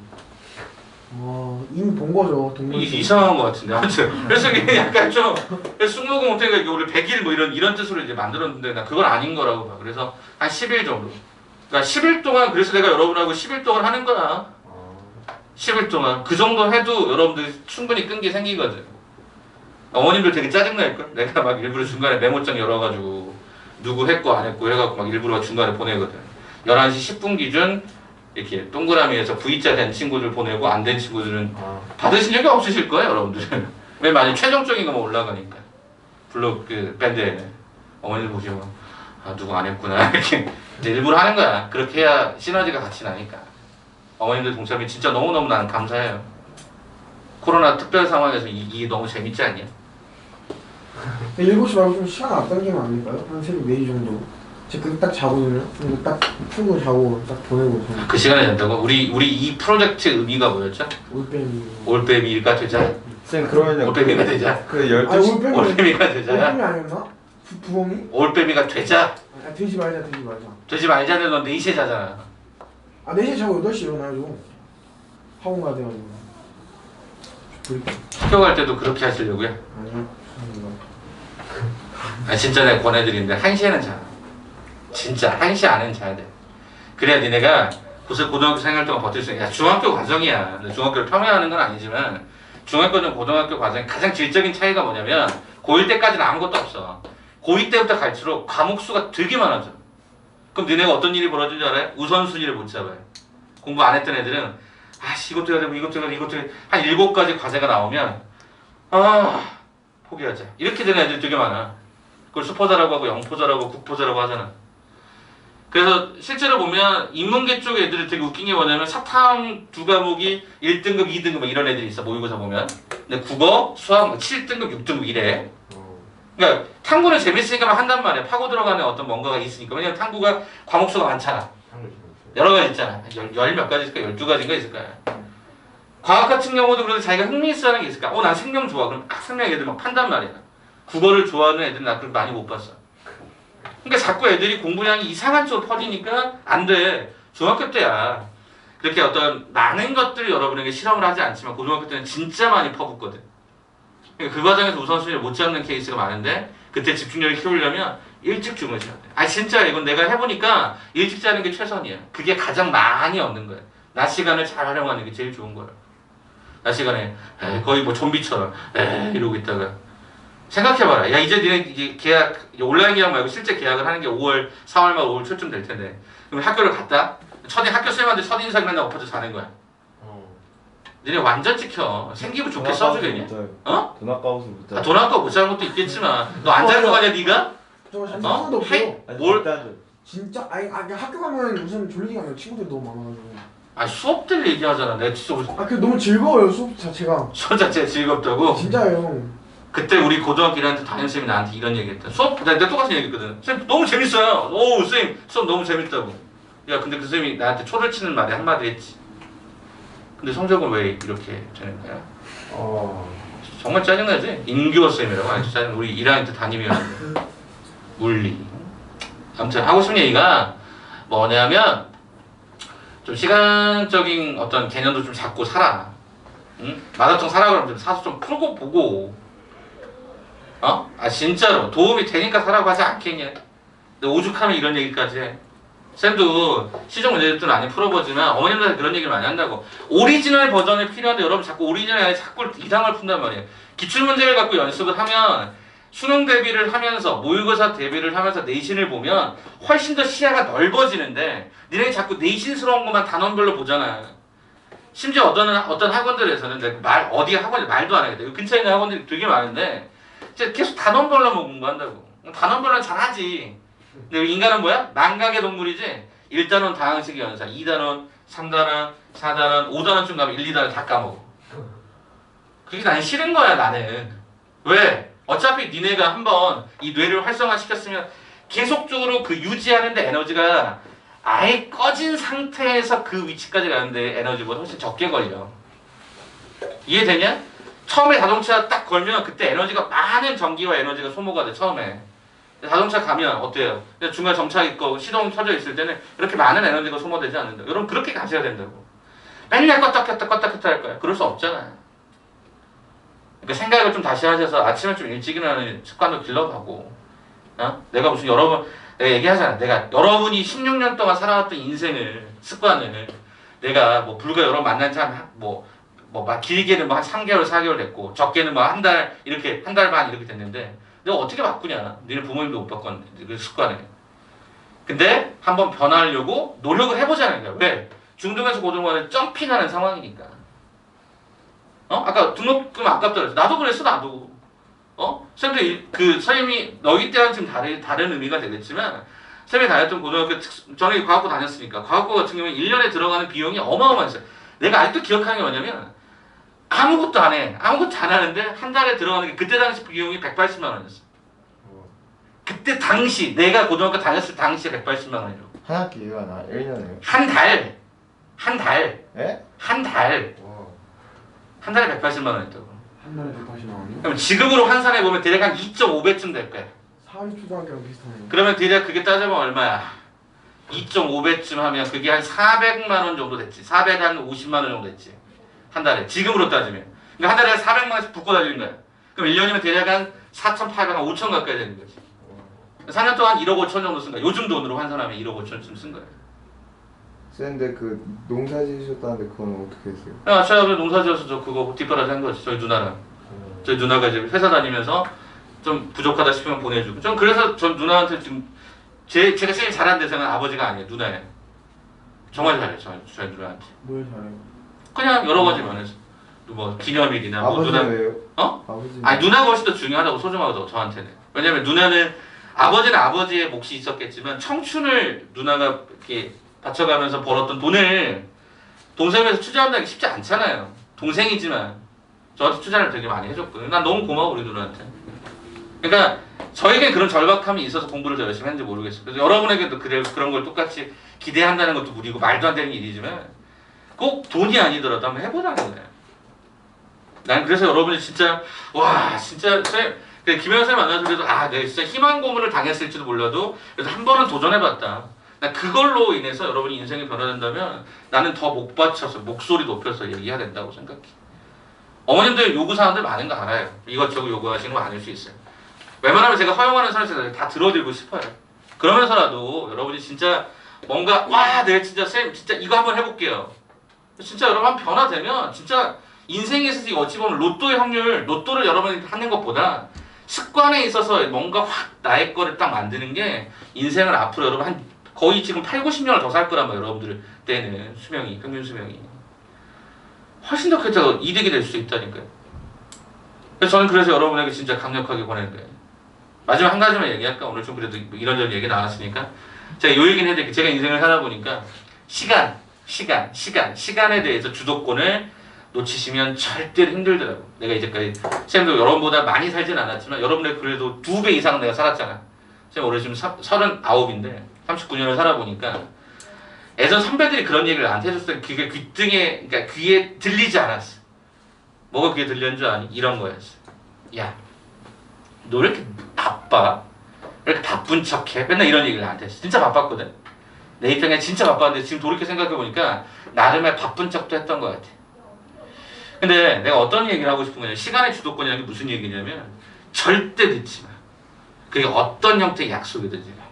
와 이미 본 거죠 동물. 이상한 것 같은데 아무튼 그래서 이게 약간 좀 쑥먹은 못해가 이게 우리 100일 뭐 이런 뜻으로 이제 만들었는데 나 그건 아닌 거라고 봐. 그래서 한 10일 정도. 그러니까 10일 동안 그래서 내가 여러분하고 10일 동안 하는 거야. 10일 동안 그 정도 해도 여러분들 충분히 끈기 생기거든. 어머님들 되게 짜증날걸? 내가 막 일부러 중간에 메모장 열어가지고 누구 했고 안 했고 해갖고 막 일부러 중간에 보내거든. 11시 10분 기준 이렇게 동그라미에서 V자 된 친구들 보내고 안 된 친구들은 받으신 적이 없으실 거예요 여러분들. 왜 만약 최종적인 거만 올라가니까 블로그 그 밴드에는 어머니들 보시면 누구 안 했구나 이렇게 이제 일부러 하는 거야. 그렇게 해야 시너지가 같이 나니까. 어머님들 동참이 진짜 너무너무 나는 감사해요. 코로나 특별 상황에서 이게 너무 재밌지 않냐? 7시 말고 좀 시간 앞당기면 안 될까요? 한 새벽 4시 정도. 제가 딱 자거든요. 그리고 딱 풀고 자고 딱 보내고 저는 그 시간에 된다고? 우리 이 프로젝트의 의미가 뭐였죠? 올빼미. 올빼미가 되자. 쌤 그러면은 올빼미가 되자. 그 아니 12시 올빼미. 올빼미가 되자. 올빼미 아니었나? 부엉이? 올빼미가 되자. 되지 말자. 되지 말자는 넌 4시에 자잖아. 4시에 자고 8시에 일어나야죠. 학원 가야 돼가지고. 학교 갈 때도 그렇게 하시려고요? 아니요. 아 진짜 내가 권해드리는데 1시에는 자. 진짜 1시 안에는 자야 돼. 그래야 니네가 고등학교 생활 동안 버틸 수 있는. 야 중학교 과정이야. 중학교를 평행하는 건 아니지만 중학교는 고등학교 과정의 가장 질적인 차이가 뭐냐면 고1 때까지는 아무것도 없어. 고2 때부터 갈수록 과목 수가 되게 많아져. 그럼 니네가 어떤 일이 벌어진 줄 알아요? 우선순위를 못 잡아요. 공부 안 했던 애들은 아씨 이것도 해야 되고 이것도 해야 되고 이것도 해야 되고 한 7가지 과제가 나오면 아 포기하자. 이렇게 되는 애들이 되게 많아. 그걸 수포자라고 하고 영포자라고 국포자라고 하잖아. 그래서 실제로 보면 인문계 쪽 애들이 되게 웃긴 게 뭐냐면 사탐 2과목이 1등급, 2등급 막 이런 애들이 있어. 모의고사 보면. 근데 국어, 수학 7등급, 6등급 이래. 그러니까 탐구는 재밌으니까 한단 말이야. 파고 들어가는 어떤 뭔가가 있으니까. 왜냐면 탐구가 과목 수가 많잖아. 여러 가지 있잖아. 열 몇 가지 있을까? 12가지인가 있을 거야. 과학 같은 경우도 그래도 자기가 흥미있어하는 게 있을까? 난 생명 좋아. 그럼 딱 생명 애들 막 판단 말이야. 국어를 좋아하는 애들은 나 그렇게 많이 못 봤어. 그러니까 자꾸 애들이 공부량이 이상한 쪽으로 퍼지니까 안 돼. 중학교 때야. 그렇게 어떤 많은 것들을 여러분에게 실험을 하지 않지만 고등학교 때는 진짜 많이 퍼붓거든. 그러니까 그 과정에서 우선순위를 못 잡는 케이스가 많은데 그때 집중력을 키우려면 일찍 주무셔야 돼. 아 진짜 이건 내가 해보니까 일찍 자는 게 최선이야. 그게 가장 많이 얻는 거야. 낮 시간을 잘 활용하는 게 제일 좋은 거야. 낮 시간에 거의 뭐 좀비처럼 이러고 있다가 생각해봐라. 야 이제 니네 이제 계약 온라인 계약 말고 실제 계약을 하는 게 5월 4월 말 5월 초쯤 될 텐데 그럼 학교를 갔다 학교 쌤한테 첫인상을 맨날 엎어져 자는 거야. 니네 완전 찍혀. 생기부 좋게 써주겠니? 어? 돈 아까워서 못 자. 돈 아까워 못 자는 것도 있겠지만 너 안 자는 거 아니야 니가? 저 진짜 하나도 없어요. 헤이? 뭘? 진짜 그냥 학교 가면 무슨 졸리지가 않아요. 친구들이 너무 많아가지고. 아 수업들 얘기하잖아. 내가 진짜 그 너무 즐거워요 수업 자체가. 수업 자체가 즐겁다고? 진짜예요. 그때 우리 고등학교 1학년 때 담임쌤이 나한테 이런 얘기했다. 수업 내가 똑같은 얘기했거든. 쌤 너무 재밌어요. 오 쌤 수업 너무 재밌다고. 야 근데 그 쌤이 나한테 초를 치는 말에 한마디 했지. 근데 성적은 왜 이렇게 되는 거야? 정말 짜증나지? 인규어 쌤이라고 아주 짜증. 우리 1학년 때 담임이었는데 물리. 아무튼 하고 싶은 얘기가 뭐냐면 좀 시간적인 어떤 개념도 좀 잡고 살아. 응? 마라톤 사라 그러면 좀 사서 좀 풀고 보고. 어? 아 진짜로 도움이 되니까 사라고 하지 않겠냐? 근데 오죽하면 이런 얘기까지 해. 쌤도 시중 문제들도 많이 풀어보지만 어머님들 그런 얘기를 많이 한다고. 오리지널 버전이 필요한데 여러분 자꾸 오리지널이 아니라 자꾸 이상을 푼단 말이에요. 기출문제를 갖고 연습을 하면 수능 대비를 하면서 모의고사 대비를 하면서 내신을 보면 훨씬 더 시야가 넓어지는데 니네 자꾸 내신스러운 것만 단원별로 보잖아. 심지어 어떤 학원들에서는 어디 학원이 말도 안 하겠다. 근처에 있는 학원들이 되게 많은데 계속 단원별로만 공부한다고. 단원별로는 잘하지. 근데 인간은 뭐야? 망각의 동물이지. 1단원 다항식 연사, 2단원, 3단원, 4단원, 5단원쯤 가면 1, 2단원 다 까먹어. 그게 난 싫은 거야 나는. 왜? 어차피 니네가 한번 이 뇌를 활성화시켰으면 계속적으로 그 유지하는데 에너지가 아예 꺼진 상태에서 그 위치까지 가는데 에너지보다 훨씬 적게 걸려. 이해되냐? 처음에 자동차 딱 걸면 그때 에너지가 많은 전기와 에너지가 소모가 돼 처음에. 자동차 가면 어때요? 중간에 정차 있고 시동 켜져 있을 때는 이렇게 많은 에너지가 소모되지 않는다. 여러분 그렇게 가셔야 된다고. 맨날 껐다 켰다 할 거야. 그럴 수 없잖아. 그러니까 생각을 좀 다시 하셔서 아침에 좀 일찍 일어나는 습관도 길러가고. 내가 무슨 내가 얘기하잖아. 내가 여러분이 16년 동안 살아왔던 인생을 습관을 내가 뭐 불과 여러분 만난 지 막 길게는 뭐 한 3개월 4개월 됐고 적게는 뭐 한 달 이렇게 한 달 반 이렇게 됐는데 내가 어떻게 바꾸냐? 너네 부모님도 못 바꿨는데 그 습관을. 근데 한번 변하려고 노력을 해보자는 거야. 왜? 중등에서 고등반에 점핑하는 상황이니까. 아까 등록금 아깝다 그랬어. 나도 그랬어 나도. 쌤도 그 선생님이 너희 때랑 지금 다른 의미가 되겠지만 쌤이 다녔던 고등학교 저는 과학고 다녔으니까 과학고 같은 경우에 1년에 들어가는 비용이 어마어마했어요. 내가 아직도 기억하는 게 뭐냐면 아무것도 안 해. 아무것도 안 하는데 한 달에 들어가는 게 그때 당시 비용이 180만 원이었어. 그때 당시 내가 고등학교 다녔을 당시에 180만 원이라고. 한 학기가 나 1년에요? 한 달. 예? 한 달에 180만 원이었다고. 한 달에 180만 원이요? 그럼 지금으로 환산해 보면 대략 한 2.5배쯤 될 거야. 사회초등학교랑 비슷하네요. 그러면 대략 그게 따져보면 얼마야? 2.5배쯤 하면 그게 한 400만 원 정도 됐지. 450만 원 정도 됐지. 한 달에. 지금으로 따지면. 그러니까 한 달에 400만 원씩 붓고 다니는 거야. 그럼 1년이면 대략 한 4,800, 한 5천 가까이 되는 거지. 4년 동안 1억 5천 정도 쓴 거야. 요즘 돈으로 환산하면 1억 5천쯤 쓴 거야. 근데 그 농사 지으셨다는데 그건 어떻게 했어요? 아차에 농사 지어서 저 그거 뒷바라지 한 거지. 저희 누나랑. 저희 누나가 이제 회사 다니면서 좀 부족하다 싶으면 보내주고. 전 그래서 전 누나한테 지금 제가 제일 잘하는 대상은 아버지가 아니에요. 누나예요. 정말 잘해요. 저희 누나한테. 뭘 잘해요? 그냥 여러 가지 면에서. 뭐 기념일이나 뭐 누나. 아버지는 왜요? 어? 아버지. 아니 누나가 훨씬 더 중요하다고 소중하다고 저한테는. 왜냐면 누나는 아버지는 아버지의 몫이 있었겠지만 청춘을 누나가 이렇게 바쳐가면서 벌었던 돈을 동생에서 투자한다는 게 쉽지 않잖아요. 동생이지만 저한테 투자를 되게 많이 해줬거든요. 난 너무 고마워 우리 누나한테. 그러니까 저에게 그런 절박함이 있어서 공부를 더 열심히 했는지 모르겠어요. 그래서 여러분에게도 그런 걸 똑같이 기대한다는 것도 무리고 말도 안 되는 일이지만 꼭 돈이 아니더라도 한번 해보자는 거예요. 난 그래서 여러분이 진짜 와 진짜 김혜연 쌤 만나서 그래도 내가 진짜 희망 고문을 당했을지도 몰라도 그래서 한 번은 도전해봤다. 나 그걸로 인해서 여러분이 인생이 변화된다면 나는 더 목 받쳐서 목소리 높여서 얘기해야 된다고 생각해. 어머님들 요구사항들 많은 거 알아요. 이것저것 요구하시는 거 아닐 수 있어요. 웬만하면 제가 허용하는 선에서 다 들어드리고 싶어요. 그러면서라도 여러분이 진짜 뭔가 내가 진짜 쌤 진짜 이거 한번 해볼게요. 진짜 여러분 한번 변화되면 진짜 인생에 있어서 어찌 보면 로또의 확률, 로또를 여러분이 하는 것보다 습관에 있어서 뭔가 확 나의 거를 딱 만드는 게 인생을 앞으로 여러분 한 거의 지금 8, 90년을 더 살 거란 말이에요. 여러분들 때는 수명이, 평균 수명이 훨씬 더 크게 이득이 될 수 있다니까요. 그래서 저는 여러분에게 진짜 강력하게 권하는 거예요. 마지막 한 가지만 얘기할까? 오늘 좀 그래도 이런저런 얘기 나왔으니까 제가 요 얘기는 해드릴게요. 제가 인생을 살아보니까 시간에 대해서 주도권을 놓치시면 절대로 힘들더라고. 내가 이제까지 쌤도 여러분보다 많이 살진 않았지만 여러분의 그래도 2배 이상 내가 살았잖아. 쌤 올해 지금 39인데 39년을 살아보니까 예전 선배들이 그런 얘기를 나한테 해줬을 때 그게 그러니까 귀에 들리지 않았어. 뭐가 귀에 들렸는 줄 아니? 이런 거였어. 야, 너 왜 이렇게 바빠? 왜 이렇게 바쁜 척해? 맨날 이런 얘기를 나한테 했어. 진짜 바빴거든. 내 입장에 진짜 바빴는데 지금 돌이켜 생각해보니까 나름의 바쁜 척도 했던 것 같아. 근데 내가 어떤 얘기를 하고 싶은 거냐면 시간의 주도권이라는 게 무슨 얘기냐면 절대 늦지 마. 그게 어떤 형태의 약속이든지 간에.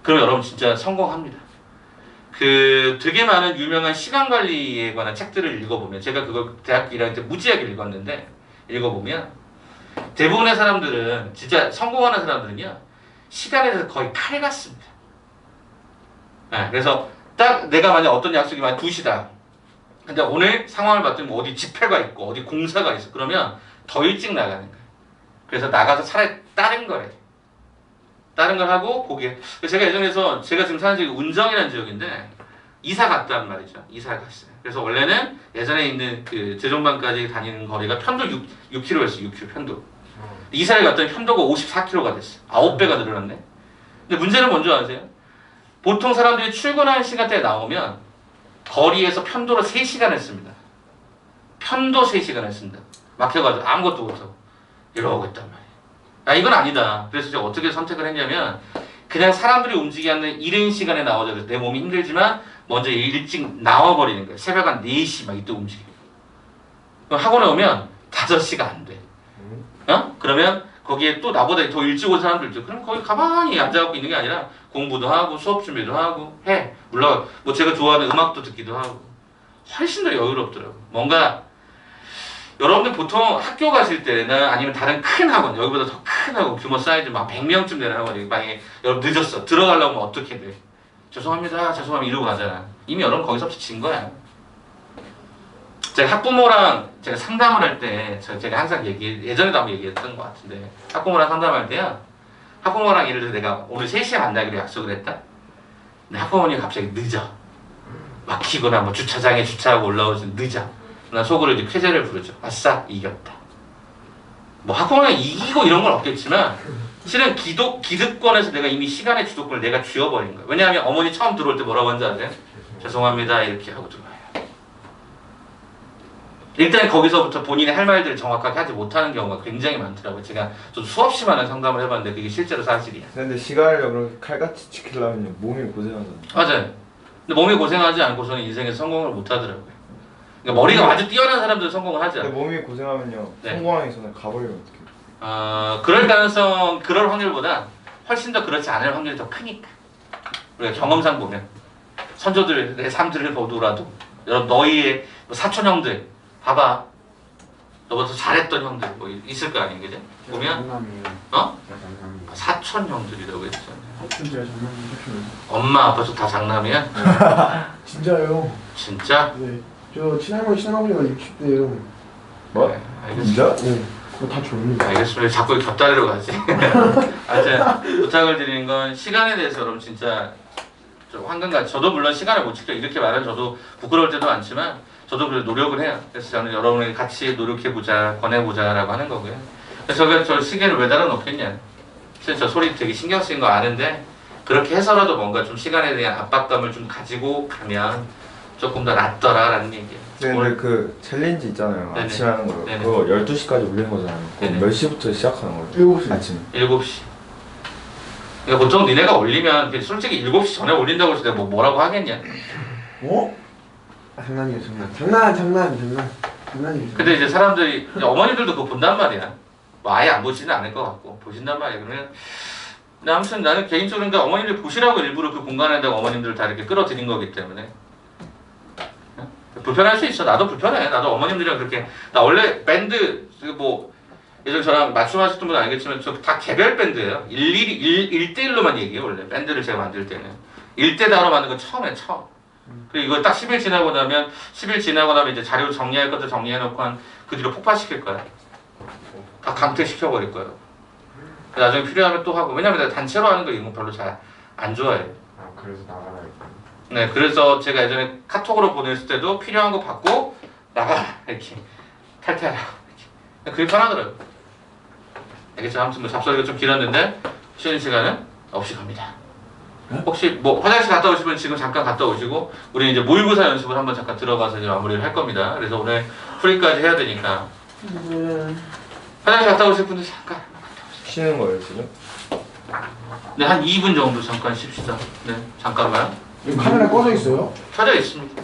그럼 여러분 진짜 성공합니다. 되게 많은 유명한 시간 관리에 관한 책들을 읽어보면 제가 그걸 대학교 1학년 때 무지하게 읽었는데 읽어보면 대부분의 사람들은 진짜 성공하는 사람들은요 시간에 대해서 거의 칼 같습니다. 그래서 딱 내가 만약 어떤 약속이 만약 2시다. 근데 오늘 상황을 봤더니 뭐 어디 집회가 있고 어디 공사가 있어. 그러면 더 일찍 나가는 거야. 그래서 나가서 차라리 다른 걸 해. 다른 걸 하고 거기에. 제가 예전에서 제가 지금 사는 지역이 운정이라는 지역인데 이사 갔단 말이죠. 이사를 갔어요. 그래서 원래는 예전에 있는 그 재정반까지 다니는 거리가 편도 6km였어요. 6km 편도. 이사를 갔더니 편도가 54km가 됐어. 9배가 늘어났네. 근데 문제는 뭔지 아세요? 보통 사람들이 출근하는 시간대에 나오면 거리에서 편도로 3시간 했습니다. 편도 3시간 했습니다. 막혀가지고 아무것도 못하고 이러고 있단 말이에요. 이건 아니다. 그래서 제가 어떻게 선택을 했냐면 그냥 사람들이 움직이지 않는 이른 시간에 나오자. 내 몸이 힘들지만 먼저 일찍 나와버리는 거예요. 새벽 한 4시 막 이때 움직이고. 학원에 오면 5시가 안 돼. 그러면 거기에 또 나보다 더 일찍 온 사람들도 그럼 거기 가만히 앉아갖고 있는 게 아니라 공부도 하고 수업 준비도 하고 해. 물론 뭐 제가 좋아하는 음악도 듣기도 하고 훨씬 더 여유롭더라고. 뭔가 여러분들 보통 학교 가실 때나 아니면 다른 큰 학원 여기보다 더 큰 학원 규모 사이즈 막 100명쯤 되는 학원이 만약에 여러분 늦었어. 들어가려고 하면 어떻게 돼? 죄송합니다. 이러고 가잖아. 이미 여러분 거기서부터 진 거야. 제가 학부모랑 제가 상담을 할 때 제가 항상 예전에도 한번 얘기했던 것 같은데 학부모랑 상담할 때요. 학부모랑 예를 들어 내가 오늘 3시에 만나기로 약속을 했다. 근데 학부모님이 갑자기 늦어. 막히거나 뭐 주차장에 주차하고 올라오지 늦어. 나 속으로 이제 쾌재를 부르죠. 아싸 이겼다. 뭐 학부모가 이기고 이런 건 없겠지만 실은 기득권에서 내가 이미 시간의 주도권을 내가 쥐어버린 거야. 왜냐하면 어머니 처음 들어올 때 뭐라고 한지 아세요? 죄송합니다 이렇게 하고 들어와요. 일단 거기서부터 본인의 할 말들을 정확하게 하지 못하는 경우가 굉장히 많더라고요. 제가 저도 수없이 많은 상담을 해봤는데 그게 실제로 사실이야. 근데 시간을 그렇게 칼같이 지키려면 몸이 고생하잖아. 맞아요. 근데 몸이 고생하지 않고서는 인생에서 성공을 못하더라고요. 그러니까 머리가 아주 뛰어난 사람들은 성공을 하죠. 근데 몸이 고생하면요. 네. 성공하기 전에 가버리면 어떡해요? 그럴 가능성, 그럴 확률보다 훨씬 더 그렇지 않을 확률이 더 크니까. 우리가 경험상 보면 선조들 내 삶들을 보더라도 여러분 너희의 뭐 사촌 형들 봐봐. 너보다 더 잘했던 형들 뭐 있을 거 아니에요, 그죠? 보면 장남이에요. 어? 제가 장남이에요. 사촌 형들이라고 했잖아요. 진짜 장남이 사촌이에요. 엄마 아빠도 다 장남이야? 진짜요? 진짜? 네. 저 친할머니가 60대예요. 뭐? 네, 알겠습니다. 진짜? 네. 그거 다 젊은데. 알겠습니다. 자꾸 곁다리로 가지. 하여튼 부탁을 드리는 건 시간에 대해서 여러분 진짜 좀 황금같이 저도 물론 시간을 못 지켜 이렇게 말하면 저도 부끄러울 때도 많지만 저도 그래도 노력을 해요. 그래서 저는 여러분에게 같이 노력해보자, 권해보자라고 하는 거고요. 그래서 저 시계를 왜 달아놓겠냐. 사실 저 소리 되게 신경 쓰인 거 아는데 그렇게 해서라도 뭔가 좀 시간에 대한 압박감을 좀 가지고 가면 조금 더 낫더라라는 얘기예요. 네, 근데 그 챌린지 있잖아요. 네네. 아침에 하는 거. 네네. 그거 12시까지 올리는 거잖아요. 그럼 네네. 몇 시부터 시작하는 거예요? 7시. 아침. 7시. 그러니까 보통 니네가 올리면 솔직히 7시 전에 올린다고 해서 내가 뭐라고 하겠냐. 어? 아, 장난이에요, 장난이에요. 근데 이제 사람들이 이제 어머니들도 그거 본단 말이야. 뭐 아예 안 보지는 않을 것 같고 보신단 말이야. 그러면 근데 아무튼 나는 개인적으로 그러니까 어머니들 보시라고 일부러 그 공간에다가 어머님들을 다 이렇게 끌어들인 거기 때문에 불편할 수 있어. 나도 불편해. 나도 어머님들이랑 그렇게 나 원래 밴드 뭐 예전 저랑 맞춤하셨던 분은 알겠지만 저 다 개별 밴드예요. 일일이 1대1로만 얘기해요. 원래 밴드를 제가 만들 때는 1대1로 만든 건 처음. 그리고 이거 딱 10일 지나고 나면 이제 자료 정리할 것도 정리해놓고 한 그 뒤로 폭파시킬 거야. 다 강퇴시켜버릴 거예요. 나중에 필요하면 또 하고. 왜냐면 내가 단체로 하는 거 이런 거 별로 잘 안 좋아해. 아, 그래서 나가라 했구나. 네, 그래서 제가 예전에 카톡으로 보냈을 때도 필요한 거 받고 나가 이렇게 탈퇴하라고 이렇게. 그게 편하더라고요. 알겠죠? 아무튼 뭐 잡소리가 좀 길었는데 쉬는 시간은 없이 갑니다. 혹시 뭐 화장실 갔다 오시면 지금 잠깐 갔다 오시고 우리 이제 모의고사 연습을 한번 잠깐 들어가서 이제 마무리를 할 겁니다. 그래서 오늘 프리까지 해야 되니까 화장실 갔다 오실 분들 잠깐 쉬는 거예요, 지금? 네, 한 2분 정도 잠깐 쉽시다. 네, 잠깐만. 카메라 꺼져 있어요? 켜져 있습니다.